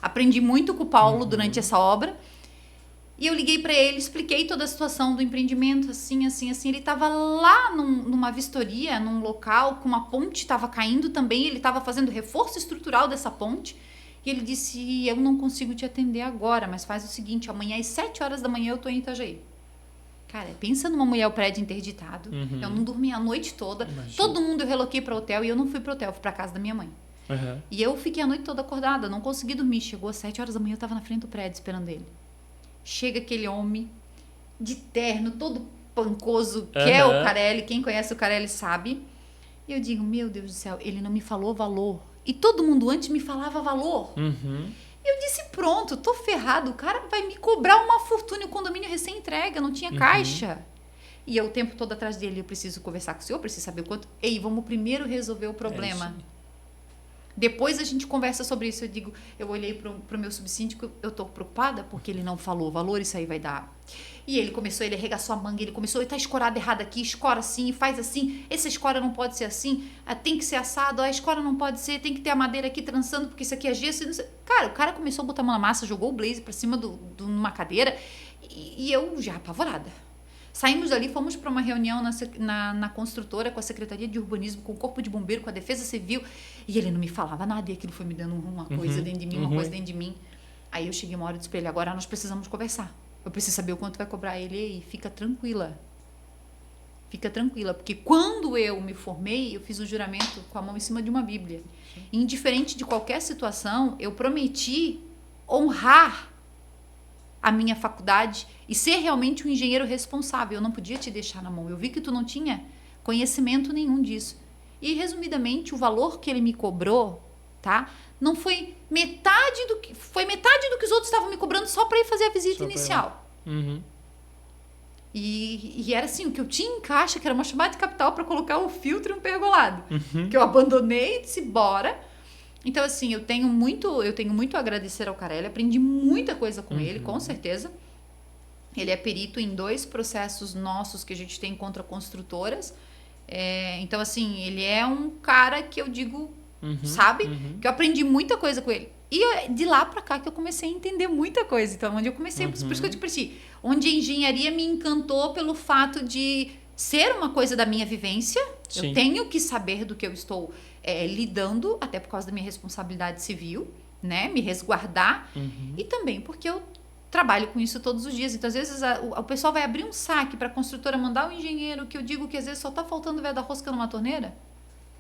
aprendi muito com o Paulo durante essa obra. E eu liguei para ele, expliquei toda a situação do empreendimento, assim. Ele estava lá numa vistoria, num local, com uma ponte estava caindo também, ele estava fazendo reforço estrutural dessa ponte. E ele disse, eu não consigo te atender agora, mas faz o seguinte, amanhã às 7 horas da manhã eu tô em Itajaí. Cara, pensa numa mulher, o prédio interditado, eu não dormi a noite toda, todo mundo eu reloquei para hotel e eu não fui para hotel, fui para casa da minha mãe. E eu fiquei a noite toda acordada, não consegui dormir, chegou às 7 horas da manhã, eu tava na frente do prédio esperando ele. Chega aquele homem de terno, todo pancoso, que é o Carelli, quem conhece o Carelli sabe. E eu digo, meu Deus do céu, ele não me falou valor. E todo mundo antes me falava valor. Eu disse, pronto, tô ferrado, o cara vai me cobrar uma fortuna, o condomínio recém-entrega, não tinha caixa. E eu o tempo todo atrás dele, eu preciso conversar com o senhor, preciso saber o quanto... Ei, vamos primeiro resolver o problema. Depois a gente conversa sobre isso. Eu olhei pro meu subsíndico, eu tô preocupada porque ele não falou valor, isso aí vai dar. E ele arregaçou a manga, ele tá escorado errado aqui, escora assim, faz assim, essa escora não pode ser assim, tem que ser assado, a escora não pode ser, tem que ter a madeira aqui trançando, porque isso aqui é gesso. Cara, o cara começou a botar a mão na massa, jogou o blazer pra cima de uma cadeira e eu já apavorada. Saímos dali, fomos para uma reunião na construtora, com a Secretaria de Urbanismo, com o Corpo de Bombeiro, com a Defesa Civil, e ele não me falava nada, e aquilo foi me dando uma coisa dentro de mim, uma coisa dentro de mim. Aí eu cheguei uma hora de espelho, agora nós precisamos conversar. Eu preciso saber o quanto vai cobrar ele, e fica tranquila. Fica tranquila, porque quando eu me formei, eu fiz o juramento com a mão em cima de uma Bíblia. Indiferente de qualquer situação, eu prometi honrar a minha faculdade e ser realmente um engenheiro responsável. Eu não podia te deixar na mão. Eu vi que tu não tinha conhecimento nenhum disso. E, resumidamente, o valor que ele me cobrou, tá? Não foi metade do que... Foi metade do que os outros estavam me cobrando só para ir fazer a visita inicial. E era assim, o que eu tinha em caixa, que era uma chamada de capital para colocar um filtro e um pergolado. Que eu abandonei e disse, bora. Então, assim, eu tenho muito a agradecer ao Carelli. Aprendi muita coisa com ele, com certeza. Ele é perito em 2 processos nossos que a gente tem contra construtoras. Então, assim, ele é um cara que eu digo, sabe? Que eu aprendi muita coisa com ele. E de lá pra cá que eu comecei a entender muita coisa. Então, onde eu comecei, por isso que eu digo pra ti, onde a engenharia me encantou pelo fato de ser uma coisa da minha vivência. Sim. Eu tenho que saber do que eu estou lidando, até por causa da minha responsabilidade civil, né? Me resguardar. E também porque eu trabalho com isso todos os dias. Então, às vezes, o pessoal vai abrir um saque pra construtora mandar um engenheiro, que eu digo que às vezes só tá faltando o véio da rosca numa torneira.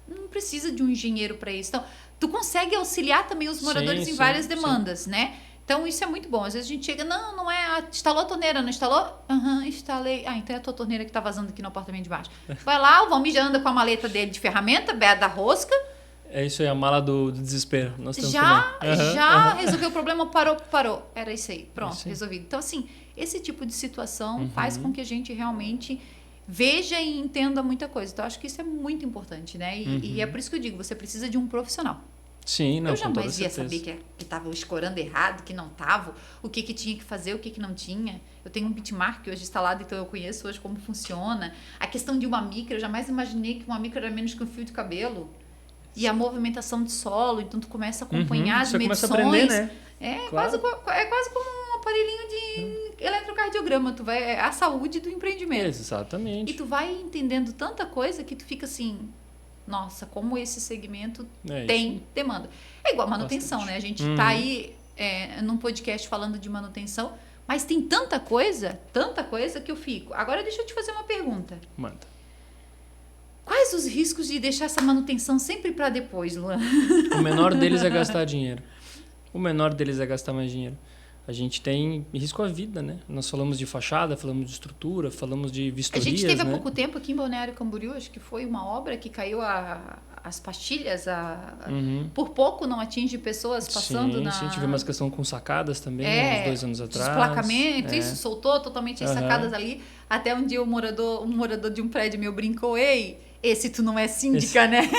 Não precisa de um engenheiro para isso. Então, tu consegue auxiliar também os moradores em várias demandas, né? Então, isso é muito bom. Às vezes a gente chega, não é... Instalou a torneira, não instalou? Instalei. Então é a tua torneira que tá vazando aqui no apartamento de baixo. Vai lá, o Valmir já anda com a maleta dele de ferramenta, beira da rosca. É isso aí, a mala do desespero. Nós temos já resolveu o problema, parou. Era isso aí, pronto, resolvido. Então, assim, esse tipo de situação faz com que a gente realmente... veja e entenda muita coisa. Então, acho que isso é muito importante, né? E é por isso que eu digo, você precisa de um profissional. Sim, não, eu jamais ia saber que estava escorando errado, que não estava, o que tinha que fazer, o que não tinha. Eu tenho um bitmark hoje instalado, então eu conheço hoje como funciona. A questão de uma micra, eu jamais imaginei que uma micra era menos que um fio de cabelo. E a movimentação de solo, então tu começa a acompanhar as medições. Você começa a aprender, né? Quase como um aparelhinho de eletrocardiograma. Tu vai, é a saúde do empreendimento. Exatamente. E tu vai entendendo tanta coisa que tu fica assim, nossa, como esse segmento tem demanda. É igual a manutenção, bastante, né? A gente tá aí num podcast falando de manutenção, mas tem tanta coisa que eu fico. Agora deixa eu te fazer uma pergunta. Manda. Quais os riscos de deixar essa manutenção sempre para depois, Luan? O menor deles é gastar dinheiro. O menor deles é gastar mais dinheiro. A gente tem risco à vida, né? Nós falamos de fachada, falamos de estrutura, falamos de vistorias, a gente teve há pouco tempo aqui em Balneário Camboriú, acho que foi uma obra que caiu as pastilhas, por pouco não atinge pessoas passando na... Sim, tivemos uma questão com sacadas também, uns 2 anos atrás. Desplacamento, isso, soltou totalmente as sacadas ali. Até um dia um morador de um prédio meu brincou, esse tu não é síndica, né?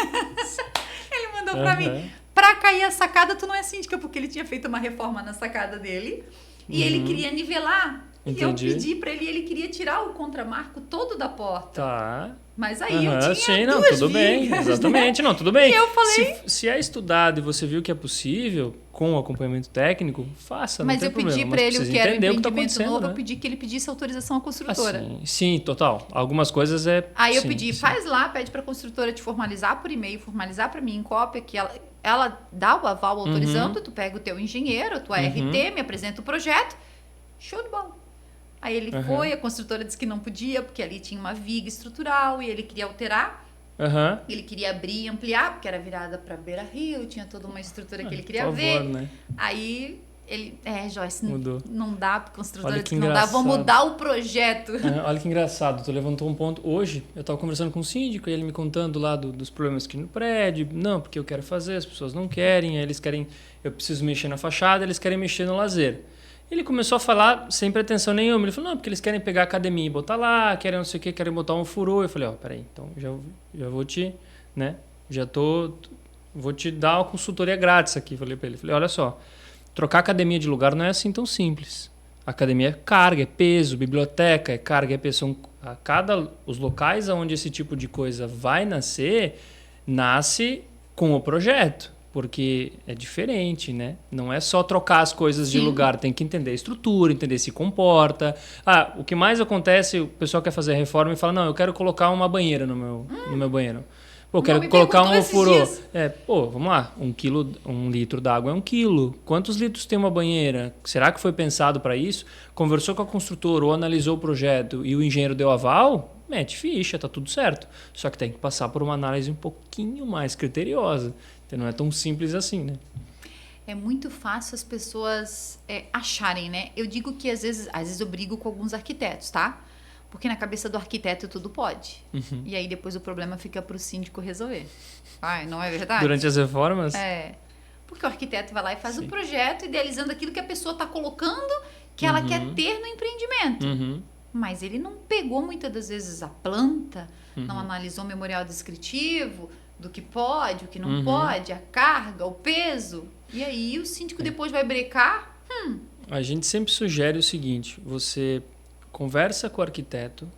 Ele mandou pra mim... Pra cair a sacada, tu não é síndica, porque ele tinha feito uma reforma na sacada dele e ele queria nivelar. Entendi. E eu pedi pra ele queria tirar o contramarco todo da porta. Tá. Mas aí eu tinha sim, duas não, tudo vigas, bem, exatamente, não, tudo bem. E eu falei... Se é estudado e você viu que é possível, com o acompanhamento técnico, faça, não tem problema. Mas eu pedi pra ele o que era empreendimento novo, né? Eu pedi que ele pedisse autorização à construtora. Sim, total. Algumas coisas Aí eu pedi, faz lá, pede pra construtora te formalizar por e-mail, formalizar pra mim em cópia, que ela dá o aval autorizando, tu pega o teu engenheiro, a tua RT, me apresenta o projeto, show de bola. Aí ele foi, a construtora disse que não podia, porque ali tinha uma viga estrutural e ele queria alterar. Ele queria abrir e ampliar, porque era virada para beira-rio, tinha toda uma estrutura que ele queria ver. Né? Aí ele, Joyce, mudou. Não dá, porque a construtora disse que não dá, vou mudar o projeto. Olha que engraçado, tu levantou um ponto. Hoje, eu estava conversando com o síndico e ele me contando lá dos problemas aqui no prédio. Não, porque eu quero fazer, as pessoas não querem, aí eles querem, eu preciso mexer na fachada, eles querem mexer no lazer. Ele começou a falar sem pretensão nenhuma. Ele falou, não, porque eles querem pegar a academia e botar lá, querem não sei o que, querem botar um furô. Eu falei, peraí, então já vou te, né, vou te dar uma consultoria grátis aqui. Falei pra ele, olha só, trocar academia de lugar não é assim tão simples. A academia é carga, é peso, biblioteca, é carga, é peso. Os locais onde esse tipo de coisa vai nascer, nasce com o projeto. Porque é diferente, né? Não é só trocar as coisas de lugar, tem que entender a estrutura, entender se comporta. O que mais acontece, o pessoal quer fazer a reforma e fala, não, eu quero colocar uma banheira no meu banheiro. Pô, eu quero colocar um furô. Vamos lá, 1 litro d'água é 1 quilo. Quantos litros tem uma banheira? Será que foi pensado para isso? Conversou com a construtora ou analisou o projeto e o engenheiro deu aval? mete ficha, tá tudo certo. Só que tem que passar por uma análise um pouquinho mais criteriosa. Então não é tão simples assim, né? É muito fácil as pessoas acharem, né? Eu digo que às vezes eu brigo com alguns arquitetos, tá? Porque na cabeça do arquiteto tudo pode. Uhum. E aí depois o problema fica pro síndico resolver. Ai, não é verdade? Durante as reformas? Porque o arquiteto vai lá e faz o projeto idealizando aquilo que a pessoa está colocando que ela quer ter no empreendimento. Uhum. Mas ele não pegou muitas das vezes a planta, não analisou o memorial descritivo do que pode, o que não pode, a carga, o peso. E aí o síndico depois vai brecar. A gente sempre sugere o seguinte, você conversa com o arquiteto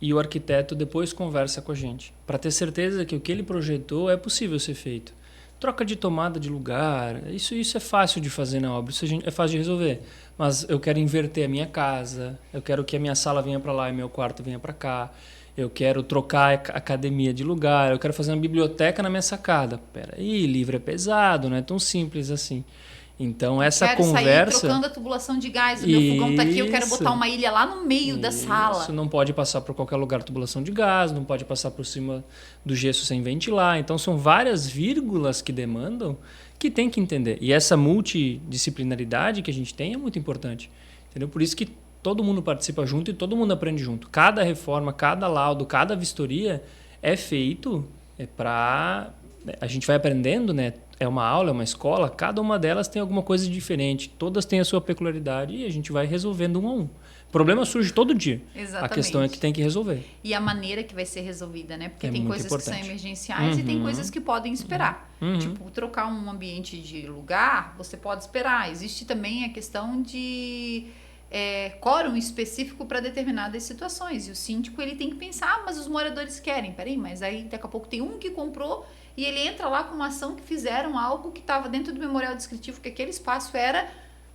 e o arquiteto depois conversa com a gente, para ter certeza que o que ele projetou é possível ser feito. Troca de tomada de lugar, isso é fácil de fazer na obra, isso é fácil de resolver. Mas eu quero inverter a minha casa, eu quero que a minha sala venha para lá e meu quarto venha para cá, eu quero trocar a academia de lugar, eu quero fazer uma biblioteca na minha sacada. Peraí, livro é pesado, não é tão simples assim. Então essa conversa... Sair trocando a tubulação de gás, o meu fogão tá aqui, eu quero botar uma ilha lá no meio da sala. Isso não pode passar por qualquer lugar tubulação de gás, não pode passar por cima do gesso sem ventilar. Então são várias vírgulas que demandam que tem que entender. E essa multidisciplinaridade que a gente tem é muito importante. Entendeu? Por isso que todo mundo participa junto e todo mundo aprende junto. Cada reforma, cada laudo, cada vistoria é feito para... A gente vai aprendendo, né? É uma aula, é uma escola, cada uma delas tem alguma coisa diferente, todas têm a sua peculiaridade e a gente vai resolvendo um a um. O problema surge todo dia. Exatamente. A questão é que tem que resolver. E a maneira que vai ser resolvida, né? Porque É tem muito coisas importante. que são emergenciais e tem coisas que podem esperar. Tipo, trocar um ambiente de lugar, você pode esperar. Existe também a questão de quórum específico para determinadas situações. E o síndico ele tem que pensar, mas os moradores querem. Peraí, mas aí daqui a pouco tem um que comprou e ele entra lá com uma ação que fizeram algo que estava dentro do memorial descritivo, que aquele espaço era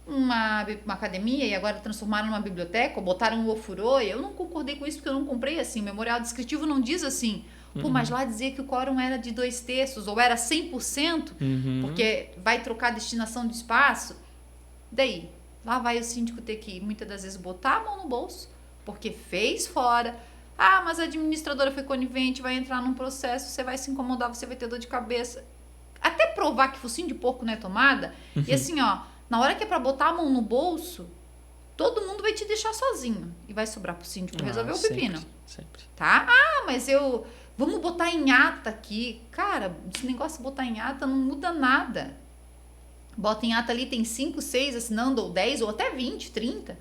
uma academia e agora transformaram numa biblioteca, ou botaram um ofurô. Eu não concordei com isso porque eu não comprei assim. O memorial descritivo não diz assim. Pô, mas lá dizia que o quórum era de 2/3 ou era 100%, porque vai trocar a destinação de espaço. Daí, lá vai o síndico ter que, muitas das vezes, botar a mão no bolso, porque fez fora. Ah, mas a administradora foi conivente, vai entrar num processo, você vai se incomodar, você vai ter dor de cabeça. Até provar que focinho de porco não é tomada. E assim, ó, na hora que é pra botar a mão no bolso, todo mundo vai te deixar sozinho. E vai sobrar pro síndico resolver o pepino. Sempre. Tá? Ah, mas vamos botar em ata aqui. Cara, esse negócio de botar em ata não muda nada. Bota em ata ali, tem 5, 6 assinando, ou 10, ou até 20, 30.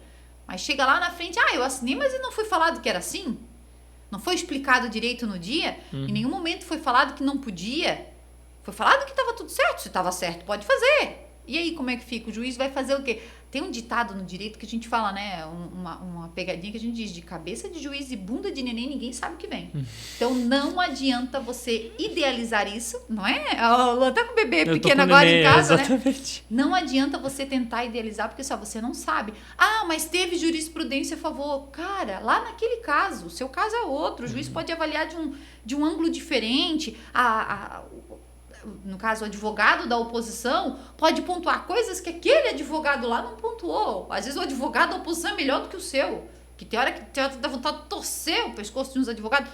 Mas chega lá na frente, eu assinei, mas não foi falado que era assim? Não foi explicado direito no dia? Em nenhum momento foi falado que não podia. Foi falado que estava tudo certo. Se estava certo, pode fazer. E aí, como é que fica? O juiz vai fazer o quê? Tem um ditado no direito que a gente fala, né? Uma pegadinha que a gente diz, de cabeça de juiz e bunda de neném, ninguém sabe o que vem. Então, não adianta você idealizar isso, não é? Ela tá com o bebê pequeno agora neném, em casa, exatamente. Né? Não adianta você tentar idealizar, porque só você não sabe. Ah, mas teve jurisprudência a favor. Cara, lá naquele caso, o seu caso é outro. O juiz pode avaliar de um ângulo diferente. No caso, o advogado da oposição pode pontuar coisas que aquele advogado lá não pontuou. Às vezes o advogado da oposição é melhor do que o seu. Que tem hora que dá vontade de torcer o pescoço de uns advogados.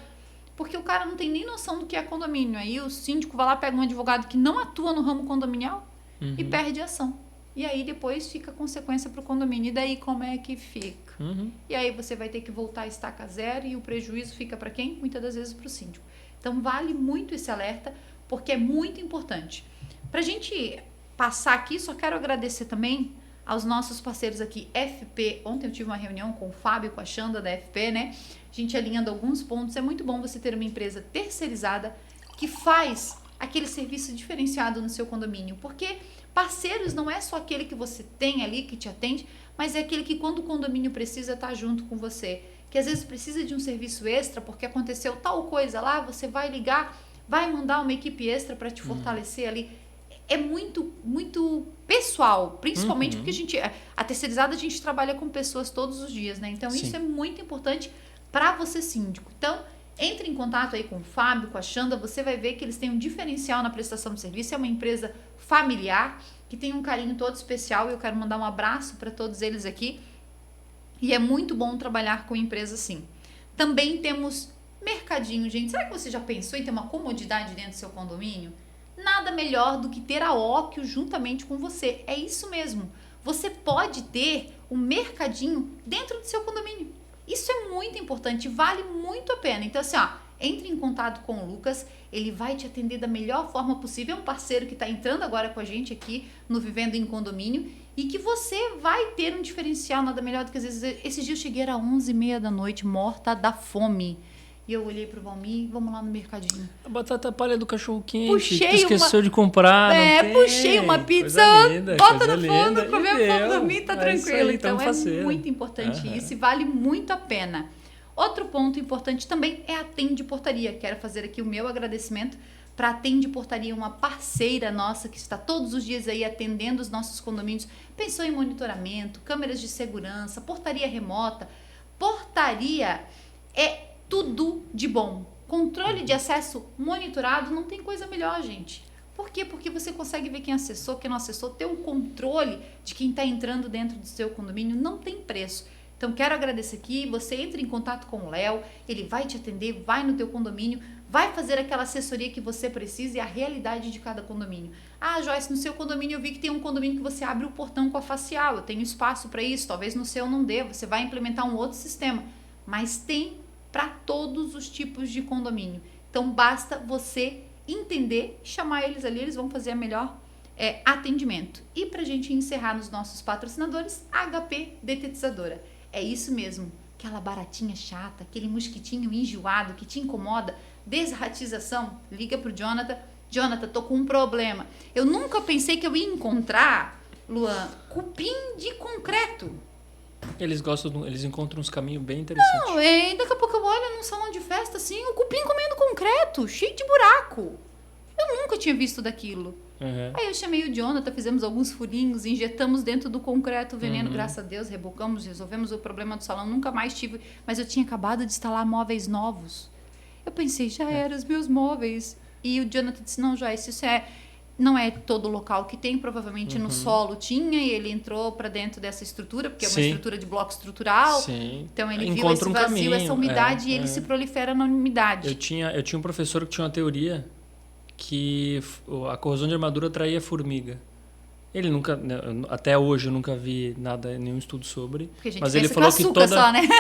Porque o cara não tem nem noção do que é condomínio. Aí o síndico vai lá, pega um advogado que não atua no ramo condominial e perde a ação. E aí depois fica a consequência para o condomínio. E daí como é que fica? E aí você vai ter que voltar a estaca zero e o prejuízo fica para quem? Muitas das vezes para o síndico. Então vale muito esse alerta, porque é muito importante. Para a gente passar aqui, só quero agradecer também aos nossos parceiros aqui, FP. Ontem eu tive uma reunião com o Fábio, com a Xanda da FP, né? A gente alinhando alguns pontos. É muito bom você ter uma empresa terceirizada que faz aquele serviço diferenciado no seu condomínio, porque parceiros não é só aquele que você tem ali, que te atende, mas é aquele que quando o condomínio precisa tá junto com você, que às vezes precisa de um serviço extra porque aconteceu tal coisa lá, você vai ligar, vai mandar uma equipe extra para te fortalecer ali. É muito, muito pessoal, principalmente porque a terceirizada a gente trabalha com pessoas todos os dias, né? Então isso é muito importante para você síndico. Então, entre em contato aí com o Fábio, com a Xanda, você vai ver que eles têm um diferencial na prestação de serviço, é uma empresa familiar, que tem um carinho todo especial, e eu quero mandar um abraço para todos eles aqui. E é muito bom trabalhar com empresa assim. Também temos mercadinho, gente. Será que você já pensou em ter uma comodidade dentro do seu condomínio? Nada melhor do que ter a Occhio juntamente com você. É isso mesmo. Você pode ter um mercadinho dentro do seu condomínio. Isso é muito importante, vale muito a pena. Então, assim, entre em contato com o Lucas, ele vai te atender da melhor forma possível. É um parceiro que está entrando agora com a gente aqui no Vivendo em Condomínio e que você vai ter um diferencial, nada melhor do que às vezes... Esses dias eu cheguei, era 11h30 da noite, morta da fome. E eu olhei pro Valmir, vamos lá no mercadinho. A batata palha do cachorro quente, puxei tu esqueceu de comprar, puxei uma pizza, linda, bota no fundo, comeu, vamos dormir, tá tranquilo. Aí, então muito importante isso e vale muito a pena. Outro ponto importante também é a Atende Portaria. Quero fazer aqui o meu agradecimento para a Atende Portaria, uma parceira nossa que está todos os dias aí atendendo os nossos condomínios. Pensou em monitoramento, câmeras de segurança, portaria remota. Portaria é tudo de bom. Controle de acesso monitorado, não tem coisa melhor, gente. Por quê? Porque você consegue ver quem acessou, quem não acessou, ter um controle de quem está entrando dentro do seu condomínio, não tem preço. Então, quero agradecer aqui, você entra em contato com o Léo, ele vai te atender, vai no teu condomínio, vai fazer aquela assessoria que você precisa e a realidade de cada condomínio. Ah, Joyce, no seu condomínio eu vi que tem um condomínio que você abre o portão com a facial, eu tenho espaço para isso, talvez no seu não dê, você vai implementar um outro sistema, mas tem para todos os tipos de condomínio. Então, basta você entender, chamar eles ali, eles vão fazer a melhor atendimento. E para a gente encerrar nos nossos patrocinadores, HP Detetizadora. É isso mesmo, aquela baratinha chata, aquele mosquitinho enjoado que te incomoda, desratização, liga pro Jonathan. Jonathan, tô com um problema. Eu nunca pensei que eu ia encontrar, Luan, cupim de concreto. Eles encontram uns caminhos bem interessantes. Não, daqui a pouco eu olho num salão de festa assim, o cupim comendo concreto, cheio de buraco. Eu nunca tinha visto daquilo. Uhum. Aí eu chamei o Jonathan, fizemos alguns furinhos, injetamos dentro do concreto o veneno, graças a Deus, rebocamos, resolvemos o problema do salão, nunca mais tive, mas eu tinha acabado de instalar móveis novos. Eu pensei, já era os meus móveis. E o Jonathan disse, não, Joyce, isso não é todo local que tem, provavelmente no solo tinha, e ele entrou para dentro dessa estrutura, porque é uma estrutura de bloco estrutural. Sim. Então ele viu esse vazio, essa umidade, e ele se prolifera na umidade. Eu tinha um professor que tinha uma teoria que a corrosão de armadura atraía formiga. Ele nunca, até hoje eu nunca vi nenhum estudo sobre, mas ele falou que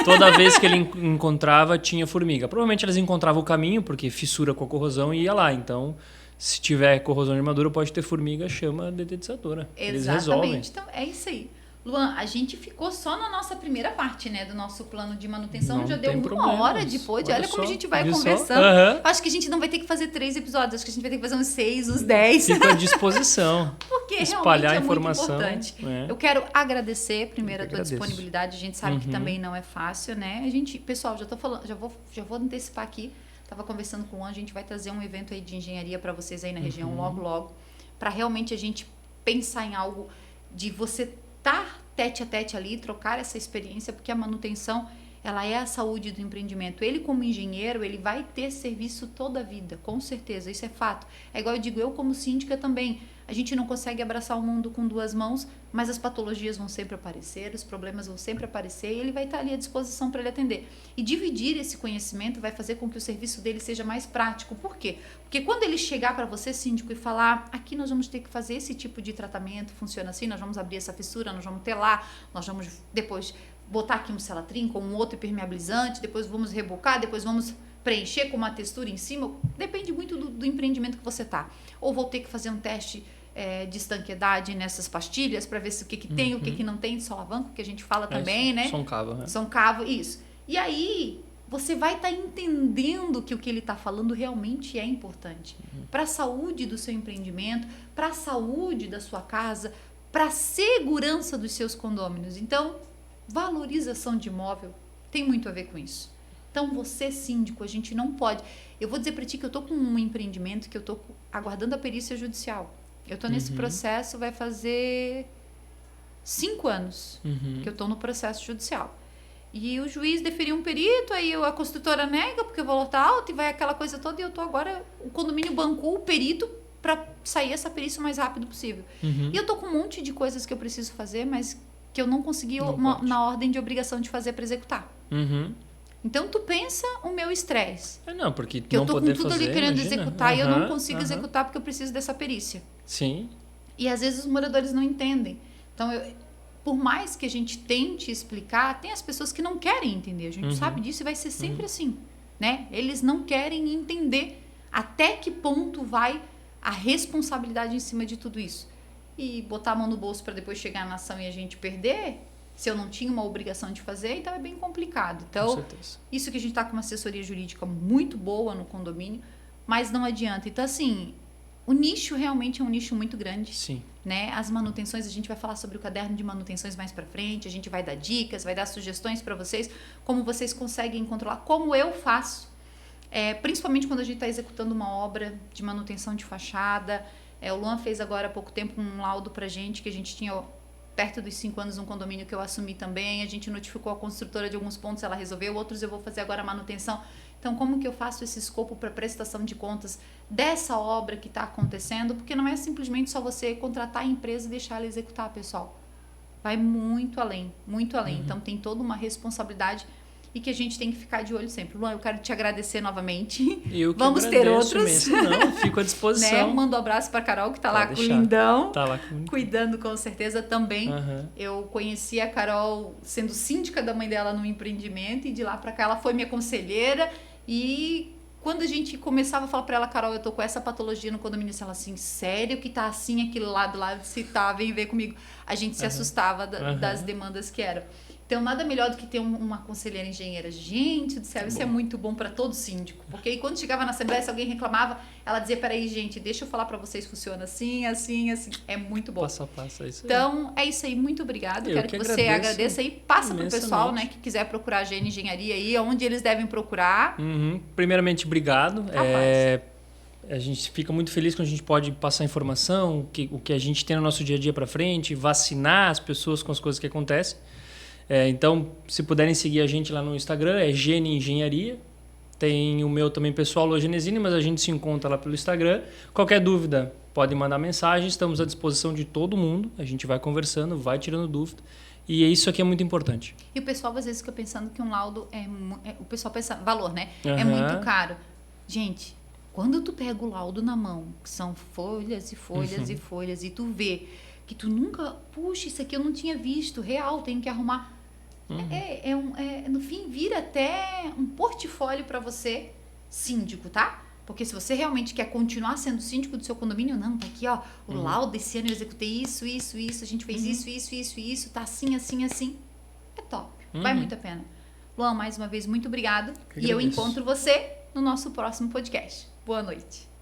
toda vez que ele encontrava tinha formiga. Provavelmente eles encontravam o caminho, porque fissura com a corrosão e ia lá. Então, se tiver corrosão de armadura, pode ter formiga, chama a detetizadora. Eles resolvem. Então, é isso aí. Luan, a gente ficou só na nossa primeira parte, né, do nosso plano de manutenção. Não já deu problemas. hora depois. Olha como a gente vai Viu conversando. Acho que a gente não vai ter que fazer 3 episódios. Acho que a gente vai ter que fazer uns 6, uns 10. Fica à disposição. Porque espalhar realmente informação, muito importante. Eu quero agradecer primeiro a tua agradeço. disponibilidade. A gente sabe que também não é fácil, né? Pessoal, já tô falando, já vou antecipar aqui. Tava conversando com o Juan, a gente vai trazer um evento aí de engenharia para vocês aí na região logo, para realmente a gente pensar em algo de você estar tete a tete ali, trocar essa experiência, porque a manutenção, ela é a saúde do empreendimento. Ele, como engenheiro, ele vai ter serviço toda a vida, com certeza, isso é fato. É igual eu digo, eu como síndica também, a gente não consegue abraçar o mundo com 2 mãos, mas as patologias vão sempre aparecer, os problemas vão sempre aparecer, e ele vai estar ali à disposição para ele atender. E dividir esse conhecimento vai fazer com que o serviço dele seja mais prático. Por quê? Porque quando ele chegar para você, síndico, e falar, aqui nós vamos ter que fazer esse tipo de tratamento, funciona assim, nós vamos abrir essa fissura, nós vamos telar, nós vamos depois botar aqui um celatrim com um outro impermeabilizante, depois vamos rebocar, depois vamos preencher com uma textura em cima, depende muito do empreendimento que você tá. Ou vou ter que fazer um teste de estanqueidade nessas pastilhas para ver se o que tem, o que não tem, de solavanco, que a gente fala também, né? Soncavo, isso. E aí, você vai estar entendendo que o que ele está falando realmente é importante. Para a saúde do seu empreendimento, para a saúde da sua casa, para a segurança dos seus condôminos. Então, valorização de imóvel tem muito a ver com isso. Então, você, síndico, a gente não pode... Eu vou dizer para ti que eu estou com um empreendimento que eu estou aguardando a perícia judicial. Eu estou nesse processo, vai fazer 5 anos que eu estou no processo judicial. E o juiz deferiu um perito, aí a construtora nega, porque o valor está alto, e vai aquela coisa toda, e eu estou agora... O condomínio bancou o perito para sair essa perícia o mais rápido possível. E eu estou com um monte de coisas que eu preciso fazer, mas que eu não consegui na ordem de obrigação de fazer para executar. Então, tu pensa o meu estresse. Não, porque que eu tô com tudo ali querendo imagina. executar e eu não consigo executar porque eu preciso dessa perícia. Sim. E às vezes os moradores não entendem. Então, por mais que a gente tente explicar, tem as pessoas que não querem entender. A gente sabe disso e vai ser sempre assim, né? Eles não querem entender até que ponto vai a responsabilidade em cima de tudo isso. E botar a mão no bolso para depois chegar na ação e a gente perder, se eu não tinha uma obrigação de fazer, então é bem complicado. Então, isso que a gente está com uma assessoria jurídica muito boa no condomínio, mas não adianta. Então, assim, o nicho realmente é um nicho muito grande. Sim. Né? As manutenções, a gente vai falar sobre o caderno de manutenções mais para frente, a gente vai dar dicas, vai dar sugestões para vocês, como vocês conseguem controlar, como eu faço, principalmente quando a gente está executando uma obra de manutenção de fachada. O Luan fez agora há pouco tempo um laudo para gente, que a gente tinha perto dos 5 anos um condomínio que eu assumi também, a gente notificou a construtora de alguns pontos, ela resolveu, outros eu vou fazer agora a manutenção. Então, como que eu faço esse escopo para prestação de contas dessa obra que está acontecendo? Porque não é simplesmente só você contratar a empresa e deixar ela executar, pessoal. Vai muito além, muito além. Então, tem toda uma responsabilidade e que a gente tem que ficar de olho sempre. Luan, eu quero te agradecer novamente. Vamos ter outros. Não, fico à disposição. Né? Mando um abraço para a Carol, que está lá com o lindão. Tá lá com... Cuidando com certeza também. Eu conheci a Carol sendo síndica da mãe dela no empreendimento e de lá para cá ela foi minha conselheira. E quando a gente começava a falar para ela, Carol, eu tô com essa patologia no condomínio, ela assim, sério que tá assim, aquele lado lá, se tá, vem ver comigo. A gente se assustava das demandas que eram. Então, nada melhor do que ter uma conselheira engenheira. Gente do céu, isso é muito bom para todo síndico. Porque aí, quando chegava na Assembleia, se alguém reclamava, ela dizia, peraí, gente, deixa eu falar para vocês, funciona assim, assim, assim. É muito bom. Passo a passo, é isso aí. Então, é isso aí. Muito obrigado. Quero que você agradeça aí. Passa pro pessoal, né, que quiser procurar a GN Engenharia aí, onde eles devem procurar. Primeiramente, obrigado. A gente fica muito feliz quando a gente pode passar informação, o que a gente tem no nosso dia a dia para frente, vacinar as pessoas com as coisas que acontecem. Então, se puderem seguir a gente lá no Instagram, é GN Engenharia. Tem o meu também pessoal, Lua Genesini, mas a gente se encontra lá pelo Instagram. Qualquer dúvida, pode mandar mensagem. Estamos à disposição de todo mundo. A gente vai conversando, vai tirando dúvida. E isso aqui é muito importante. E o pessoal às vezes fica pensando que um laudo o pessoal pensa, valor, né? É muito caro. Gente, quando tu pega o laudo na mão, que são folhas e folhas e folhas, e tu vê que tu nunca, puxa, isso aqui eu não tinha visto, real, tenho que arrumar. No fim, vira até um portfólio para você, síndico, tá? Porque se você realmente quer continuar sendo síndico do seu condomínio, não, tá aqui, ó, o laudo, esse ano eu executei isso, a gente fez isso, tá assim, assim, assim. É top, vai muito a pena. Luan, mais uma vez, muito obrigado. E eu encontro você no nosso próximo podcast. Boa noite.